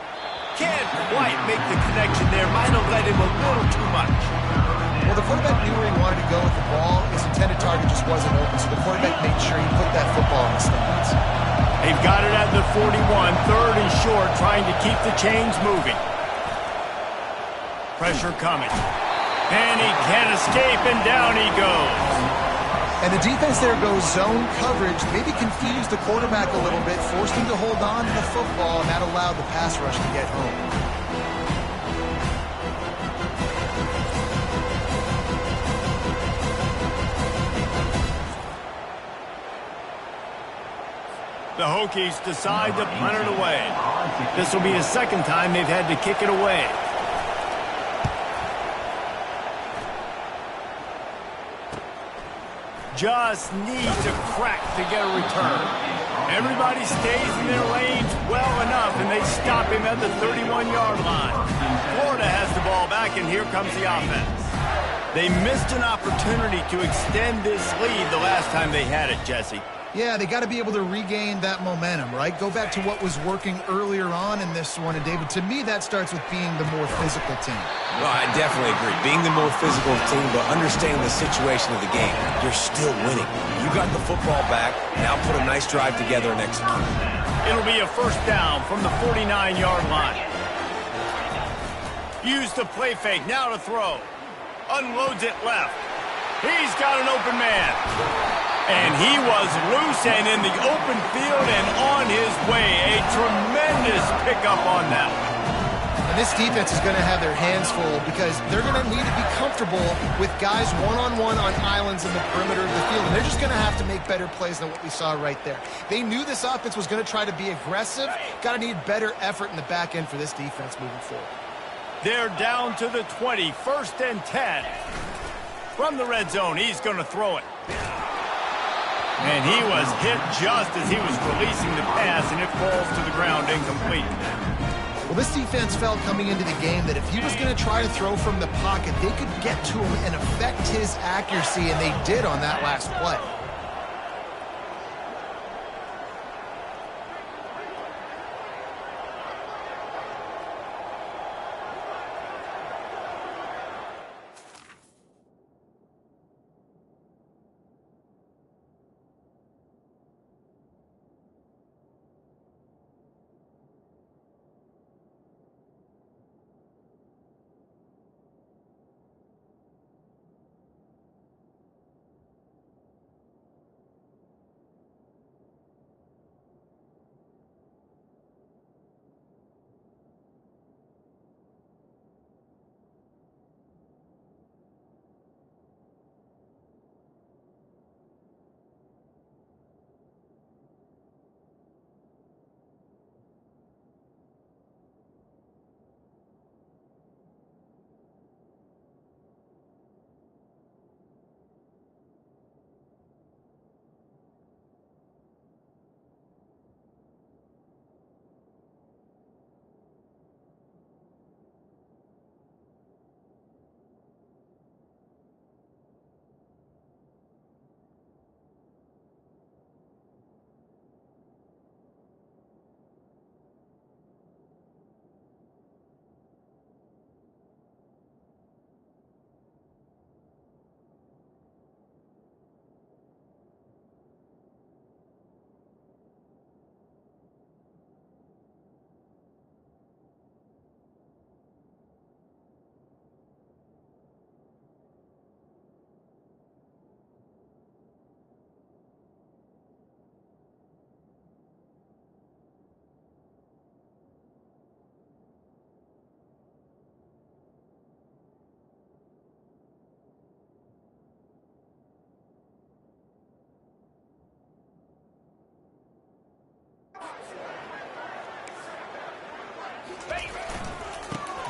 Can't quite make the connection there. Might have led him a little too much. Well, the quarterback knew where he wanted to go with the ball. His intended target just wasn't open, so the quarterback made sure he put that football in the stands. They've got it at the 41, 3rd and short, trying to keep the chains moving. Pressure coming. And he can't escape, and down he goes. And the defense there goes zone coverage, maybe confused the quarterback a little bit, forced him to hold on to the football, and that allowed the pass rush to get home. The Hokies decide to punt it away. This will be the 2nd time they've had to kick it away. Just needs a crack to get a return. Everybody stays in their lanes well enough, and they stop him at the 31-yard line. Florida has the ball back, and here comes the offense. They missed an opportunity to extend this lead the last time they had it, Jesse. Yeah, they got to be able to regain that momentum, right? Go back to what was working earlier on in this one. And, David, to me, that starts with being the more physical team. No, I definitely agree. Being the more physical team, but understanding the situation of the game. You're still winning. You got the football back. Now put a nice drive together and execute. It'll be a 1st down from the 49-yard line. Use the play fake. Now to throw. Unloads it left. He's got an open man. And he was loose and in the open field and on his way. A tremendous pickup on that one. And this defense is going to have their hands full because they're going to need to be comfortable with guys one-on-one on islands in the perimeter of the field. And they're just going to have to make better plays than what we saw right there. They knew this offense was going to try to be aggressive. Got to need better effort in the back end for this defense moving forward. They're down to the 20, 1st and 10. From the red zone, he's going to throw it. And he was hit just as he was releasing the pass, and it falls to the ground incomplete. Well, this defense felt coming into the game that if he was going to try to throw from the pocket, they could get to him and affect his accuracy, and they did on that last play.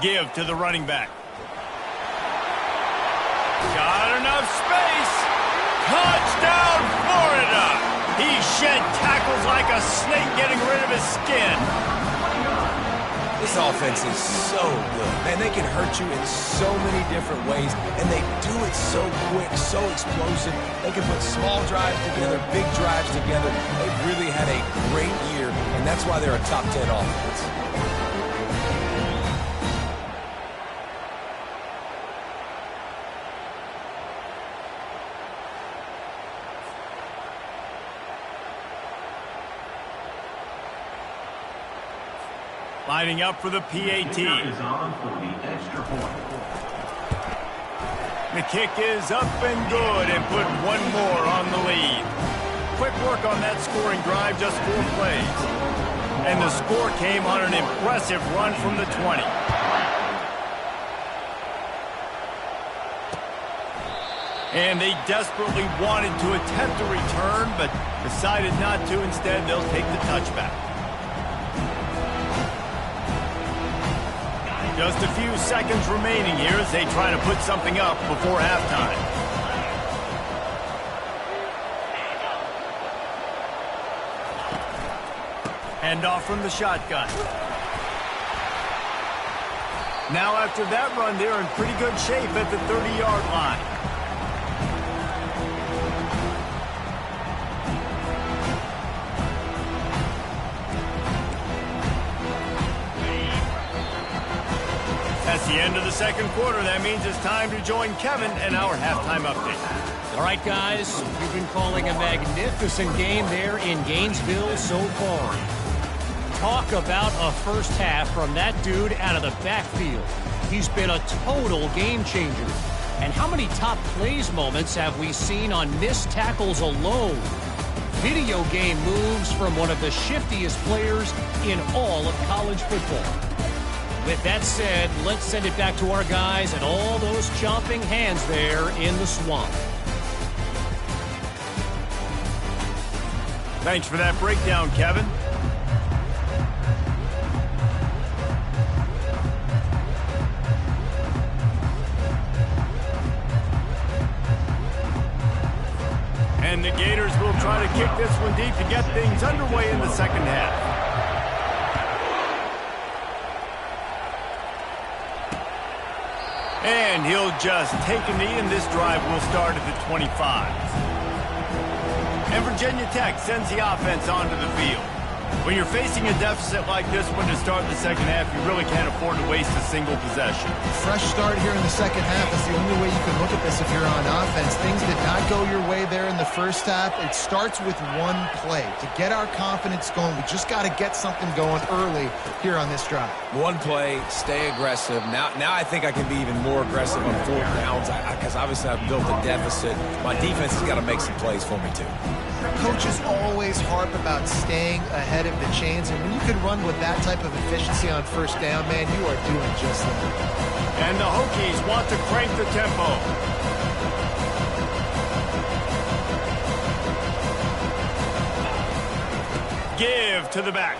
Give to the running back. Got enough space. Touchdown, Florida. He shed tackles like a snake getting rid of his skin. This offense is so good. Man, they can hurt you in so many different ways, and they do it so quick, so explosive. They can put small drives together, big drives together. They've really had a great year, and that's why they're a top 10 offense. Lining up for the PAT. Is on for the extra point. The kick is up and good and put one more on the lead. Quick work on that scoring drive, just 4 plays. And the score came on an impressive run from the 20. And they desperately wanted to attempt a return, but decided not to. Instead, they'll take the touchback. Just a few seconds remaining here as they try to put something up before halftime. Handoff from the shotgun. Now after that run, they're in pretty good shape at the 30-yard line. That's the end of the second quarter. That means it's time to join Kevin and our halftime update. All right, guys, you've been calling a magnificent game there in Gainesville so far. Talk about a first half from that dude out of the backfield. He's been a total game changer. And how many top plays moments have we seen on missed tackles alone? Video game moves from one of the shiftiest players in all of college football. With that said, let's send it back to our guys and all those chomping hands there in the swamp. Thanks for that breakdown, Kevin. And the Gators will try to kick this one deep to get things underway in the second half. And he'll just take a knee, and this drive will start at the 25. And Virginia Tech sends the offense onto the field. When you're facing a deficit like this one to start the second half, you really can't afford to waste a single possession. Fresh start here in the second half. That's the only way you can look at this if you're on offense. Things did not go your way there in the first half. It starts with one play. To get our confidence going, we just got to get something going early here on this drive. One play, stay aggressive. Now I think I can be even more aggressive on 4 downs because obviously I've built a deficit. My defense has got to make some plays for me, too. Coaches always harp about staying ahead of the chains, and when you can run with that type of efficiency on first down, man, you are doing just that. And the Hokies want to crank the tempo. Give to the back.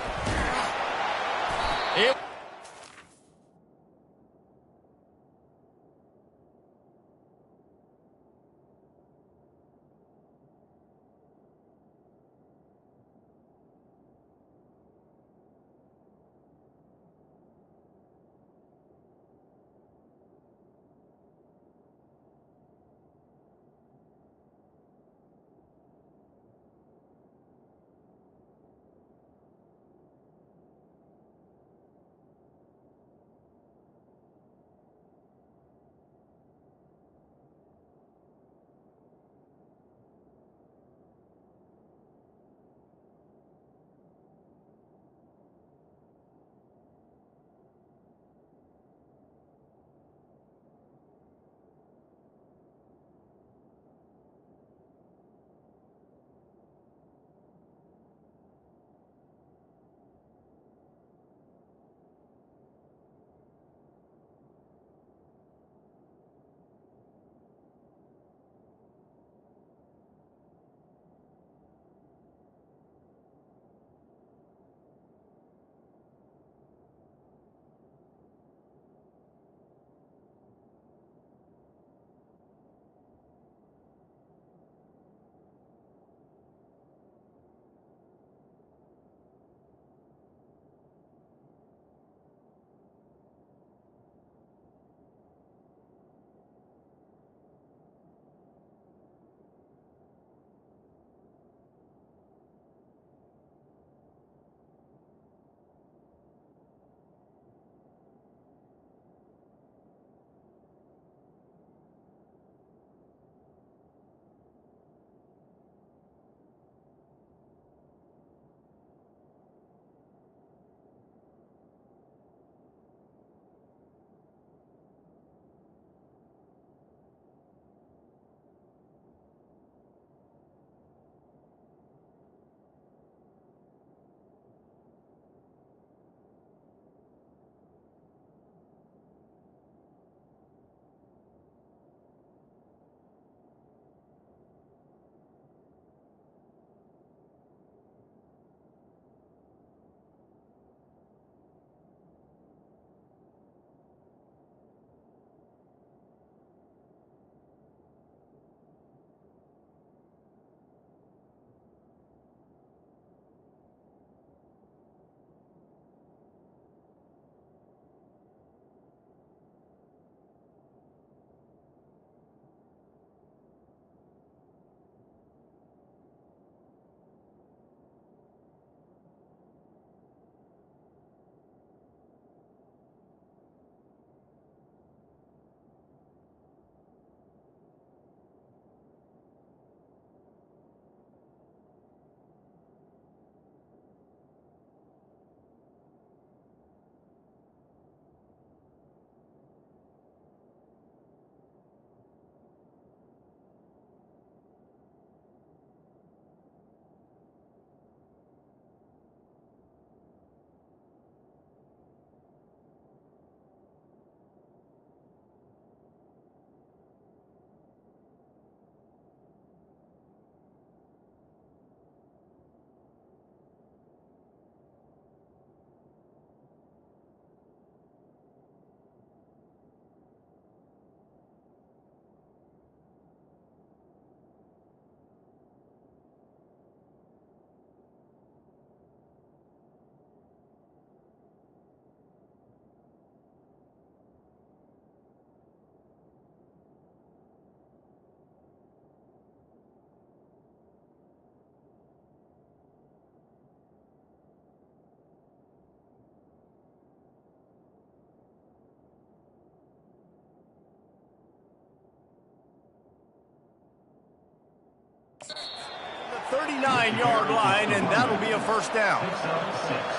39-yard line, and that'll be a first down.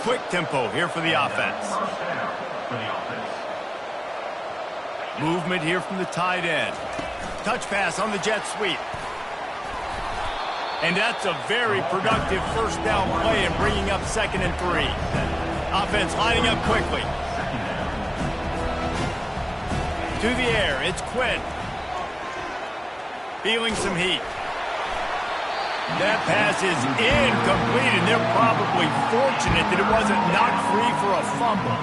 Quick tempo here for the offense. Movement here from the tight end. Touch pass on the jet sweep. And that's a very productive first down play and bringing up 2nd and 3. Offense lining up quickly. To the air, it's Quinn. Feeling some heat. That pass is incomplete, and they're probably fortunate that it wasn't knocked free for a fumble.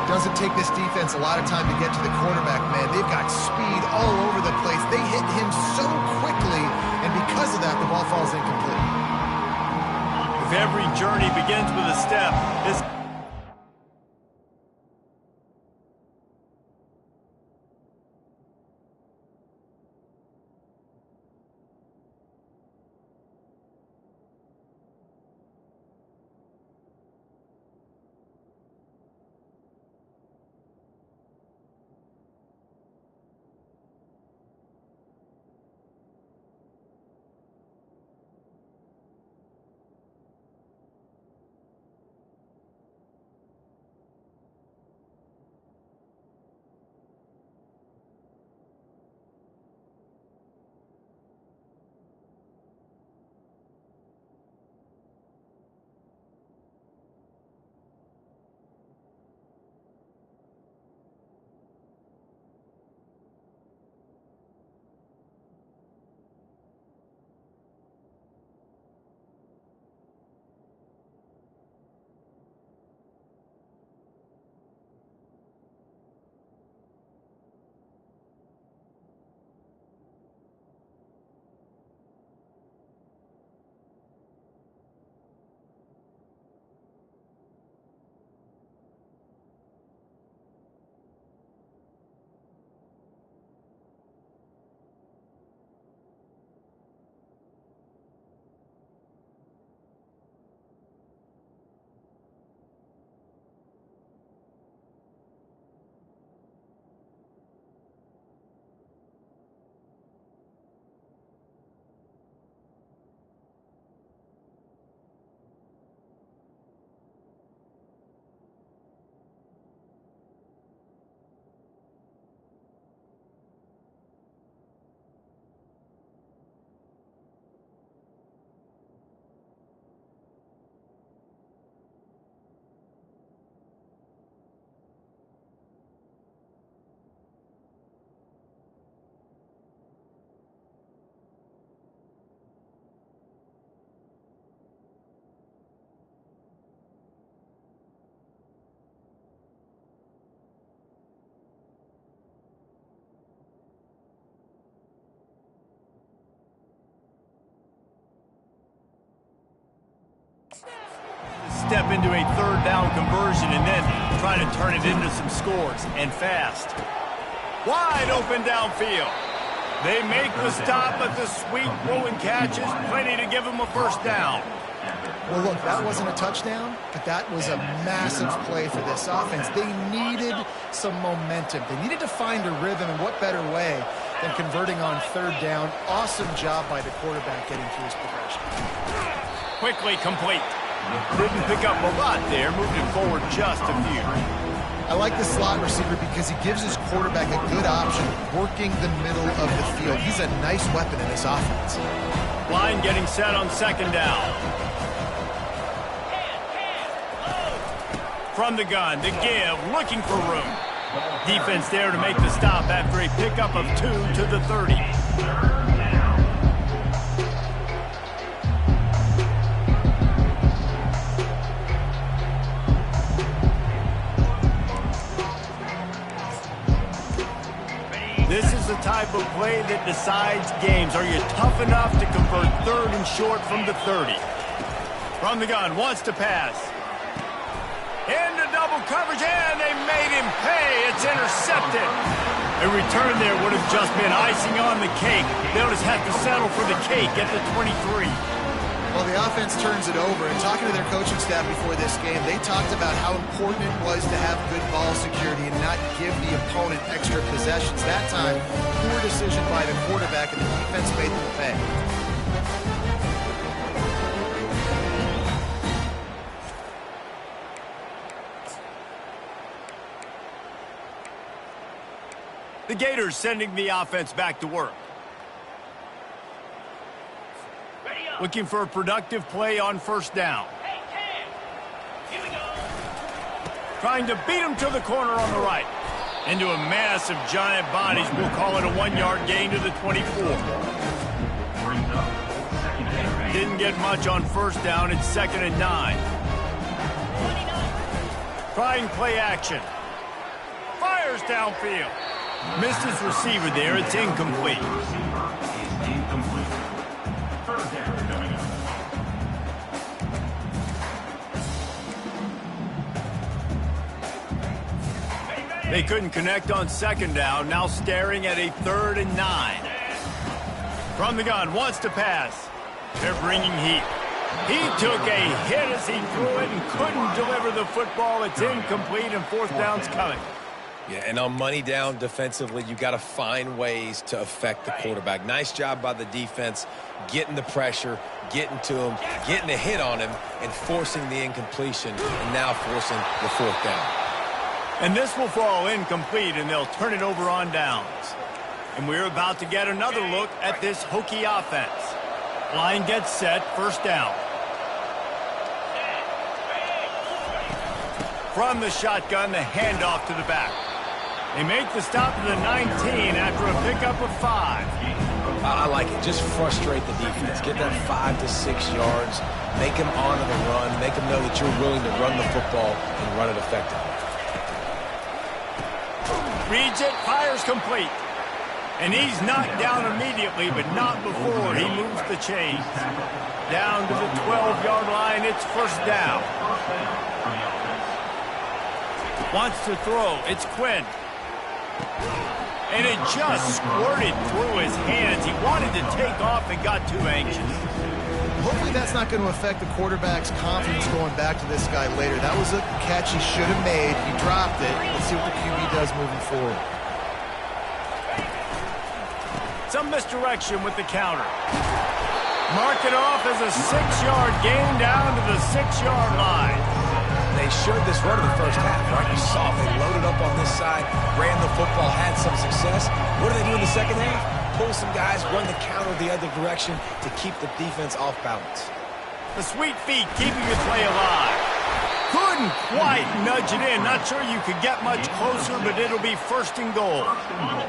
Doesn't take this defense a lot of time to get to the quarterback, man. They've got speed all over the place. They hit him so quickly, and because of that, the ball falls incomplete. If every journey begins with a step, this step into a 3rd down conversion and then try to turn it into some scores, and fast. Wide open downfield. They make the stop, but the sweet throw and catch is plenty to give them a first down. Well, look, that wasn't a touchdown, but that was a massive play for this offense. They needed some momentum. They needed to find a rhythm, and what better way than converting on 3rd down. Awesome job by the quarterback getting through his progression. Quickly complete. Didn't pick up a lot there, moved it forward just a few. I like the slot receiver because he gives his quarterback a good option working the middle of the field. He's a nice weapon in this offense. Line getting set on 2nd down. From the gun, the give, looking for room. Defense there to make the stop after a pickup of 2 to the 30. This is the type of play that decides games. Are you tough enough to convert 3rd and short from the 30? From the gun, wants to pass. Into double coverage, and they made him pay. It's intercepted. A return there would have just been icing on the cake. They'll just have to settle for the cake at the 23. Well, the offense turns it over, and talking to their coaching staff before this game, they talked about how important it was to have good ball security and not give the opponent extra possessions. That time, poor decision by the quarterback, and the defense made them pay. The Gators sending the offense back to work. Looking for a productive play on first down. Hey, Cam. Here we go. Trying to beat him to the corner on the right. Into a mass of giant bodies. We'll call it a 1-yard gain to the 24. Didn't get much on first down. It's 2nd and 9. 29. Trying play action. Fires downfield. Missed his receiver there. It's incomplete. Receiver is incomplete. Third down coming up. They couldn't connect on 2nd down. Now staring at a 3rd and 9. From the gun, wants to pass. They're bringing heat. He took a hit as he threw it and couldn't deliver the football. It's incomplete and 4th down's coming. Yeah, and on money down defensively, you got to find ways to affect the quarterback. Nice job by the defense, getting the pressure, getting to him, getting a hit on him, and forcing the incompletion, and now forcing the 4th down. And this will fall incomplete, and they'll turn it over on downs. And we're about to get another look at this Hokie offense. Line gets set, 1st down. From the shotgun, the handoff to the back. They make the stop to the 19 after a pickup of 5. I like it. Just frustrate the defense. Get that 5 to 6 yards. Make them honor the run. Make them know that you're willing to run the football and run it effectively. Reads it, fires complete. And he's knocked down immediately, but not before he moves the chains. Down to the 12-yard line, it's 1st down. Wants to throw, it's Quinn. And it just squirted through his hands. He wanted to take off and got too anxious. Hopefully that's not going to affect the quarterback's confidence going back to this guy later. That was a catch he should have made. He dropped it. Let's see what the QB does moving forward. Some misdirection with the counter. Mark it off as a 6-yard gain down to the 6-yard line. They showed this run in the first half, right? You saw they loaded up on this side, ran the football, had some success. What do they do in the second half? Pull some guys, run the counter the other direction to keep the defense off balance. The sweet feet keeping the play alive. Couldn't quite nudge it in. Not sure you could get much closer, but it'll be 1st and goal.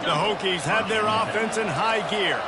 The Hokies have their offense in high gear.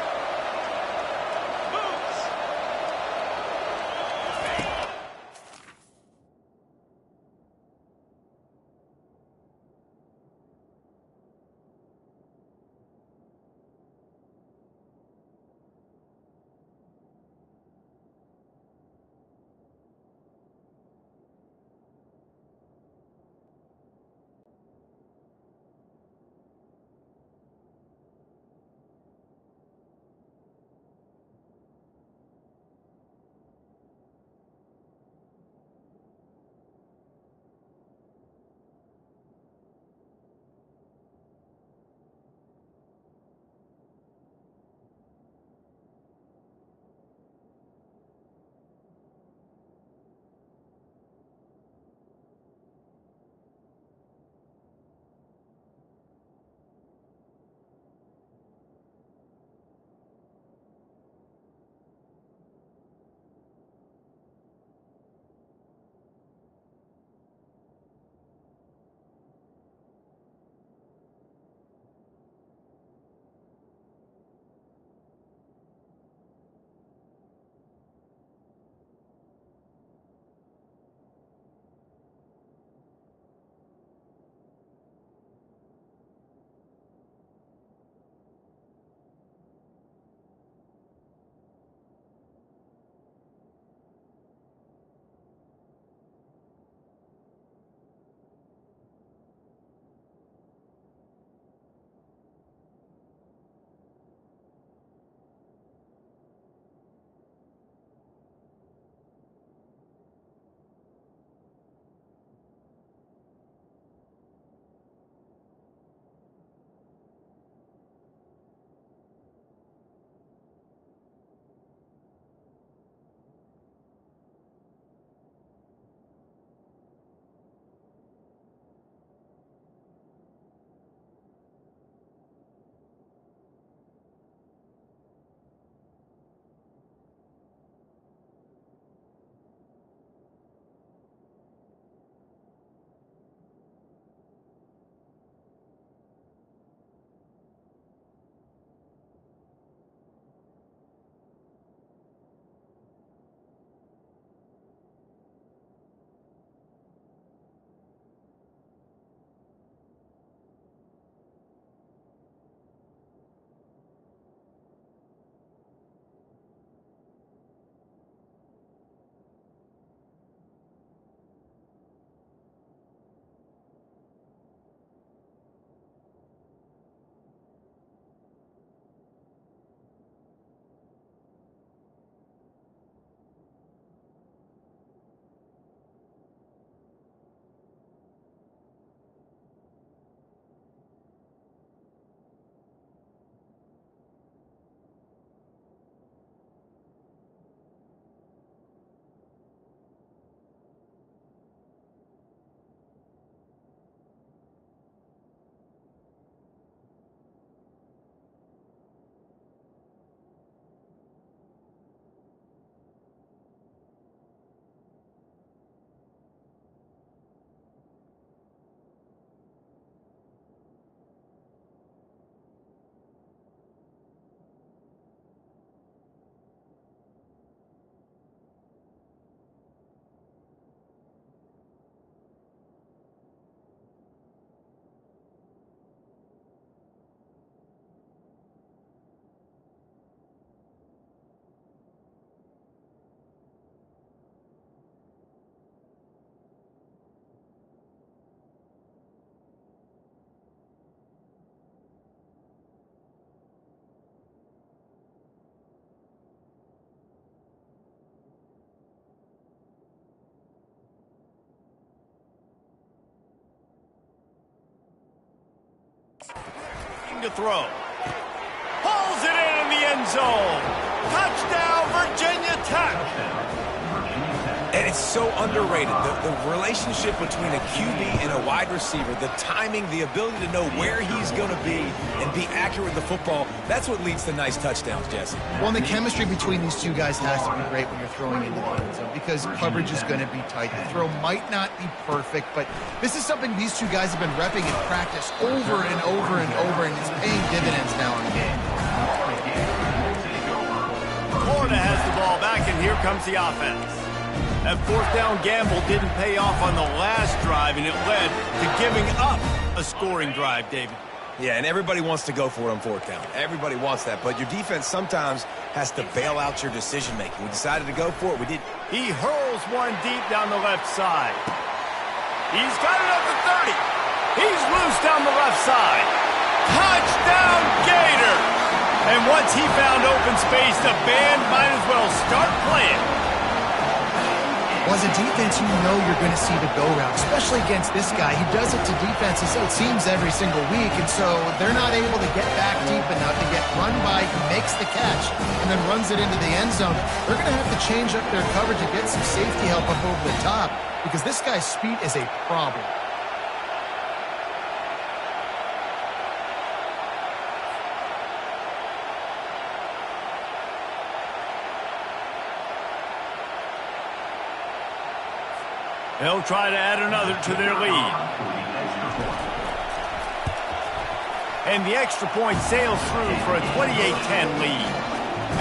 looking to throw. Pulls it in the end zone. Touchdown, Virginia Tech. And it's so underrated. The relationship between a QB and a wide receiver, the timing, the ability to know where he's going to be and be accurate with the football, that's what leads to nice touchdowns, Jesse. Well, and the chemistry between these two guys has to be great when you're throwing into the end zone because coverage is going to be tight. The throw might not be perfect, but this is something these two guys have been repping in practice over and over and over, and it's paying dividends now in the game. Florida has the ball back, and here comes the offense. That fourth down gamble didn't pay off on the last drive, and it led to giving up a scoring drive, David. Yeah, and everybody wants to go for it on fourth down. Everybody wants that, but your defense sometimes has to bail out your decision-making. We decided to go for it. We did. He hurls one deep down the left side. He's got it at the 30. He's loose down the left side. Touchdown, Gator! And once he found open space, the band might as well start playing. Well, as a defense, you know you're going to see the go route, especially against this guy. He does it to defenses, it seems, every single week, and so they're not able to get back deep enough to get run by. He makes the catch and then runs it into the end zone. They're going to have to change up their coverage and get some safety help up over the top because this guy's speed is a problem. They'll try to add another to their lead. And the extra point sails through for a 28-10 lead.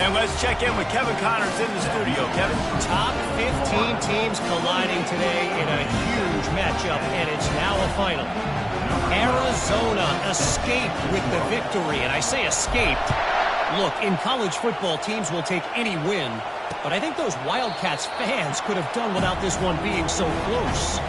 And let's check in with Kevin Connors in the studio. Kevin? Top 15 teams colliding today in a huge matchup, and it's now a final. Arizona escaped with the victory, and I say escaped. Look, in college football, teams will take any win, but I think those Wildcats fans could have done without this one being so close.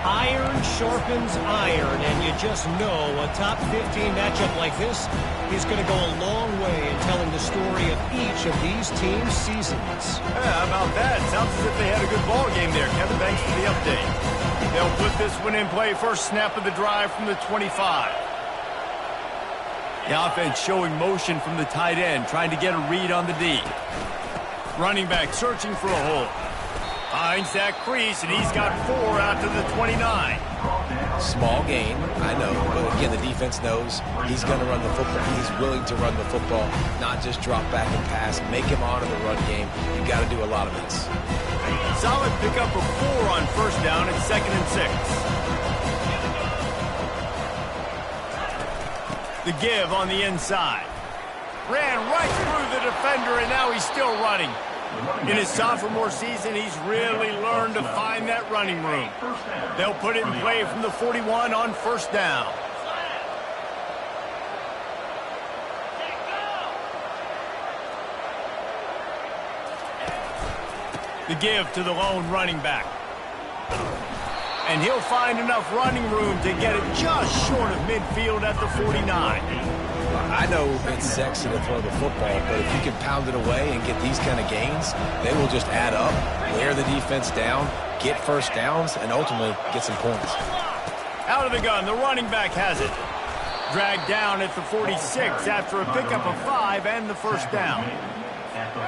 Iron sharpens iron, and you just know a top 15 matchup like this is going to go a long way in telling the story of each of these teams' seasons. Yeah, how about that? Sounds as if they had a good ball game there. Kevin, thanks for the update. They'll put this one in play. First snap of the drive from the 25. The offense showing motion from the tight end, trying to get a read on the D. Running back searching for a hole. Finds that crease, and he's got 4 out to the 29. Small gain, I know, but again, the defense knows he's going to run the football. He's willing to run the football, not just drop back and pass, make him honor the run game. You got to do a lot of this. Solid pickup of 4 on first down at 2nd and 6. The give on the inside. Ran right through the defender, and now he's still running. In his sophomore season, he's really learned to find that running room. They'll put it in play from the 41 on first down. The give to the lone running back. And he'll find enough running room to get it just short of midfield at the 49. I know it's sexy to throw the football, but if you can pound it away and get these kind of gains, they will just add up, wear the defense down, get first downs, and ultimately get some points. Out of the gun, the running back has it. Dragged down at the 46 after a pickup of 5 and the first down.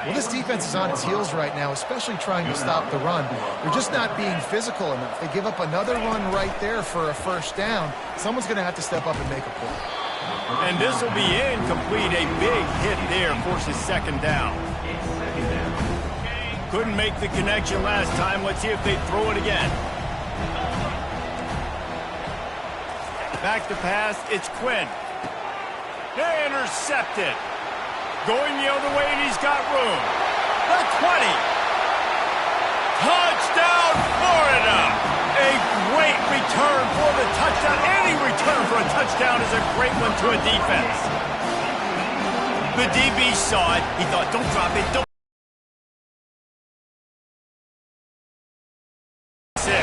Well, this defense is on its heels right now, especially trying to stop the run. They're just not being physical enough. They give up another run right there for a first down. Someone's going to have to step up and make a play. And this will be incomplete. A big hit there forces second down. Couldn't make the connection last time. Let's see if they throw it again. Back to pass. It's Quinn. Intercepted. Going the other way, and he's got room. The 20. Touchdown, Florida. A great return for the touchdown. Any return for a touchdown is a great one to a defense. The DB saw it. He thought, don't drop it. Don't. 6.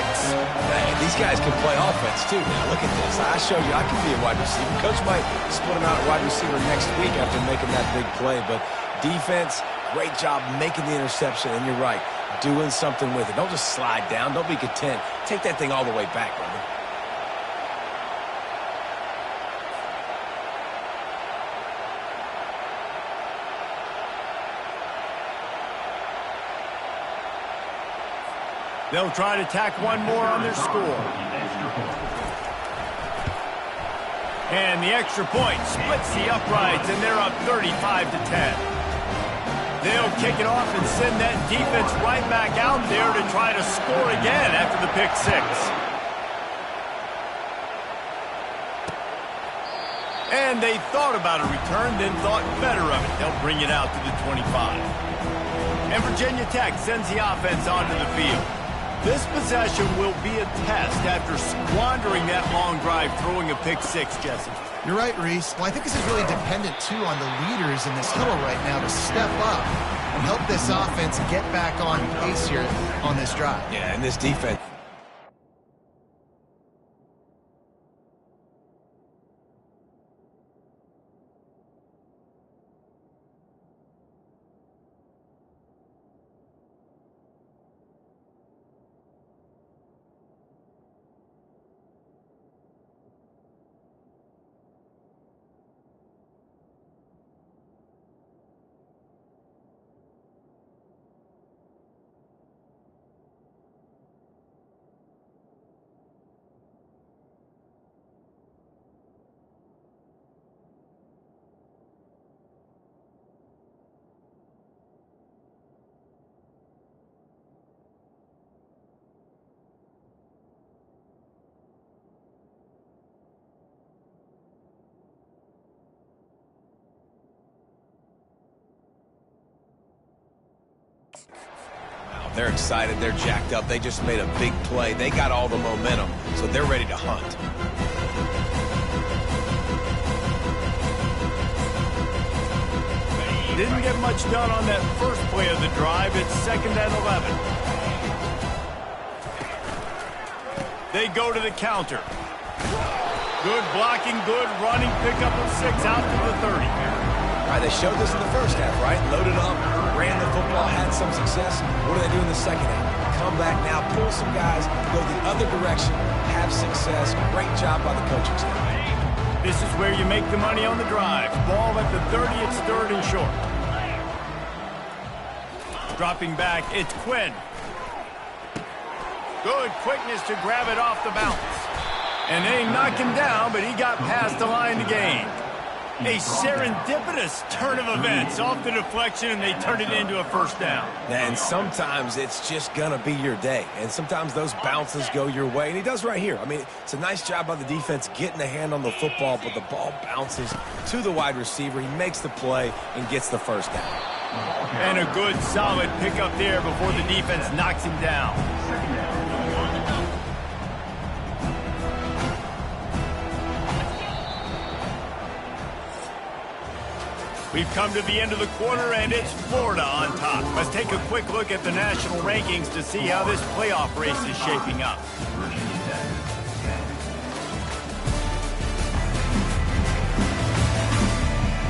These guys can play offense, too. Now, look at this. I showed you I can be a wide receiver. Coach might split him out at wide receiver next week after making that big play. But defense, great job making the interception. And you're right, doing something with it. Don't just slide down. Don't be content. Take that thing all the way back, brother. They'll try to tack one more on their score. And the extra point splits the uprights, and they're up 35-10. They'll kick it off and send that defense right back out there to try to score again after the pick six. And they thought about a return, then thought better of it. They'll bring it out to the 25. And Virginia Tech sends the offense onto the field. This possession will be a test after squandering that long drive, throwing a pick six, Jesse. You're right, Reese. Well, I think this is really dependent, too, on the leaders in this huddle right now to step up and help this offense get back on pace here on this drive. Yeah, and this defense. They're excited. They're jacked up. They just made a big play. They got all the momentum, so they're ready to hunt. Didn't get much done on that first play of the drive. It's 2nd and 11. They go to the counter. Good blocking, good running, pickup of 6 out to the 30. All right, they showed this in the first half, right? Loaded up, ran the football, had some success. What do they do in the second half? Come back now, pull some guys, go the other direction, have success. Great job by the coaching staff. This is where you make the money on the drive. Ball at the 30, it's 3rd and short. Dropping back, it's Quinn. Good quickness to grab it off the bounce. And they knock him down, but he got past the line to gain. A serendipitous turn of events off the deflection, and they turn it into a first down. And sometimes it's just going to be your day. And sometimes those bounces go your way. And he does right here. I mean, it's a nice job by the defense getting a hand on the football, but the ball bounces to the wide receiver. He makes the play and gets the first down. And a good, solid pickup there before the defense knocks him down. We've come to the end of the quarter, and it's Florida on top. Let's take a quick look at the national rankings to see how this playoff race is shaping up.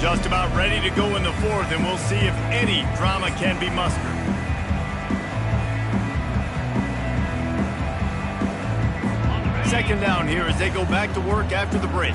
Just about ready to go in the 4th, and we'll see if any drama can be mustered. Second down here as they go back to work after the break.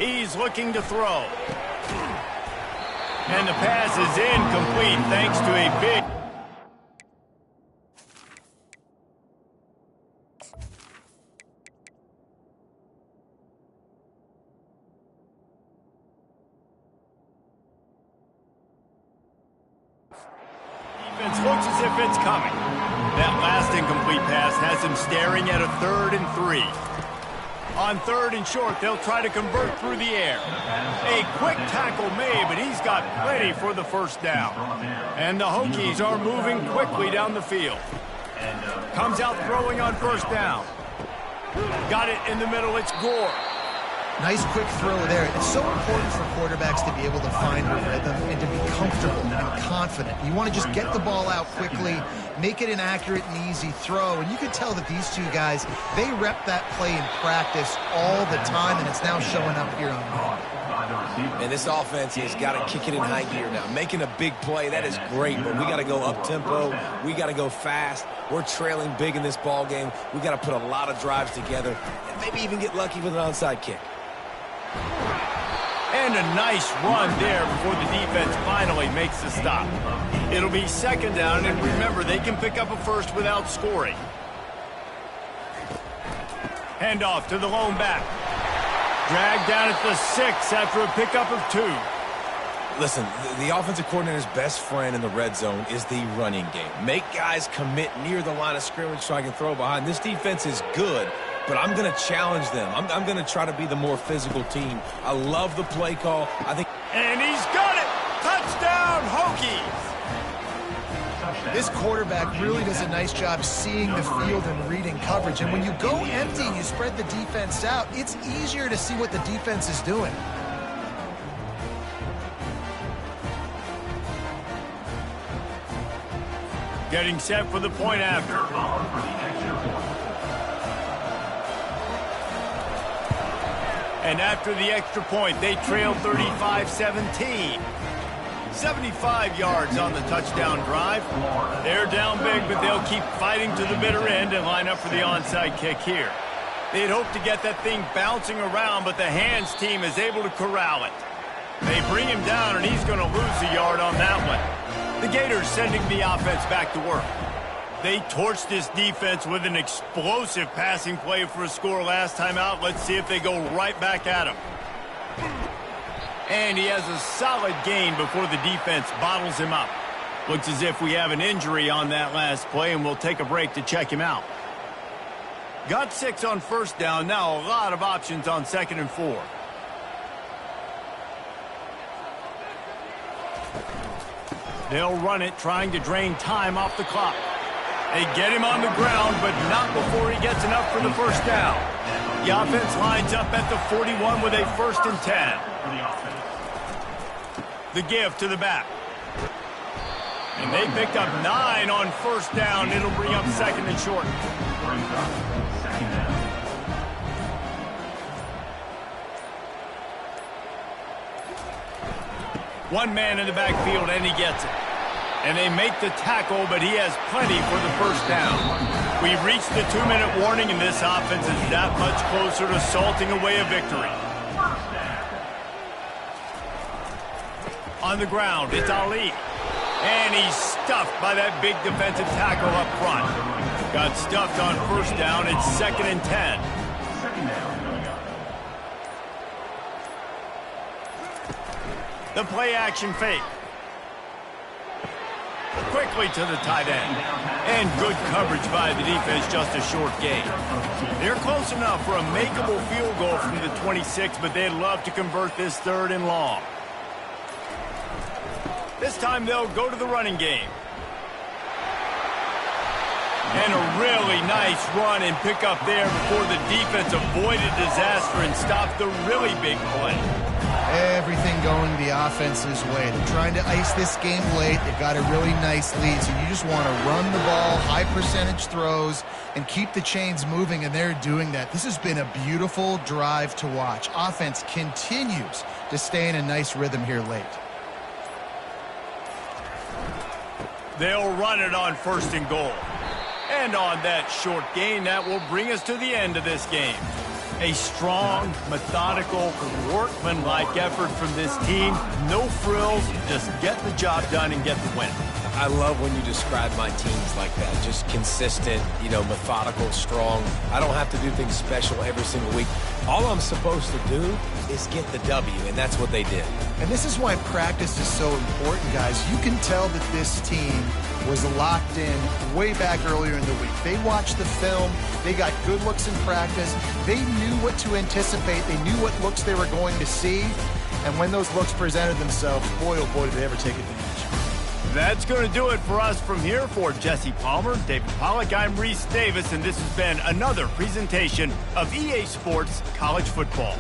He's looking to throw. And the pass is incomplete thanks to a big... Defense looks as if it's coming. That last incomplete pass has him staring at a 3rd and 3. On 3rd and short, they'll try to convert through the air. A quick tackle made, but he's got plenty for the first down. And the Hokies are moving quickly down the field. Comes out throwing on 1st down. Got it in the middle, it's Gore. Nice quick throw there. It's so important for quarterbacks to be able to find a rhythm and to be comfortable and confident. You want to just get the ball out quickly, make it an accurate and easy throw. And you can tell that these two guys, they rep that play in practice all the time, and it's now showing up here on game. And this offense has got to kick it in high gear now. Making a big play, that is great, but we got to go up-tempo. We got to go fast. We're trailing big in this ball game. We got to put a lot of drives together and maybe even get lucky with an onside kick. And a nice run there before the defense finally makes the stop. It'll be 2nd down, and remember, they can pick up a first without scoring. Handoff to the lone back. Dragged down at the 6 after a pickup of 2. Listen, the offensive coordinator's best friend in the red zone is the running game. Make guys commit near the line of scrimmage so I can throw behind. This defense is good, but I'm going to challenge them. I'm going to try to be the more physical team. I love the play call. I think. And he's got it! Touchdown, Hokies! This quarterback really does a nice job seeing the field and reading coverage. And when you go empty and you spread the defense out, it's easier to see what the defense is doing. Getting set for the point after. And after the extra point, they trail 35-17. 75 yards on the touchdown drive. They're down big, but they'll keep fighting to the bitter end and line up for the onside kick here. They'd hope to get that thing bouncing around, but the hands team is able to corral it. They bring him down, and he's going to lose a yard on that one. The Gators sending the offense back to work. They torched this defense with an explosive passing play for a score last time out. Let's see if they go right back at him. And he has a solid gain before the defense bottles him up. Looks as if we have an injury on that last play, and we'll take a break to check him out. Got 6 on 1st down. Now a lot of options on 2nd and 4. They'll run it, trying to drain time off the clock. They get him on the ground, but not before he gets enough for the first down. The offense lines up at the 41 with a 1st and 10. The give to the back. And they picked up 9 on 1st down. It'll bring up 2nd and short. One man in the backfield, and he gets it. And they make the tackle, but he has plenty for the first down. We've reached the 2-minute warning, and this offense is that much closer to salting away a victory. On the ground, it's Ali. And he's stuffed by that big defensive tackle up front. Got stuffed on 1st down. It's 2nd and 10. The play-action fake. Quickly to the tight end. And good coverage by the defense, just a short gain. They're close enough for a makeable field goal from the 26, but they'd love to convert this 3rd and long. This time they'll go to the running game. And a really nice run and pick up there before the defense avoided disaster and stopped the really big play. Everything going the offense's way. They're trying to ice this game late. They've got a really nice lead, so you just want to run the ball, high percentage throws, and keep the chains moving, and they're doing that. This has been a beautiful drive to watch. Offense continues to stay in a nice rhythm here late. They'll run it on 1st and goal. And on that short gain, that will bring us to the end of this game. A strong, methodical, workmanlike effort from this team. No frills, just get the job done and get the win. I love when you describe my teams like that. Just consistent, methodical, strong. I don't have to do things special every single week. All I'm supposed to do is get the W, and that's what they did. And this is why practice is so important, guys. You can tell that this team was locked in way back earlier in the week. They watched the film. They got good looks in practice. They knew what to anticipate. They knew what looks they were going to see. And when those looks presented themselves, boy, oh boy, did they ever take advantage. That's going to do it for us from here. For Jesse Palmer, David Pollack, I'm Reese Davis, and this has been another presentation of EA Sports College Football.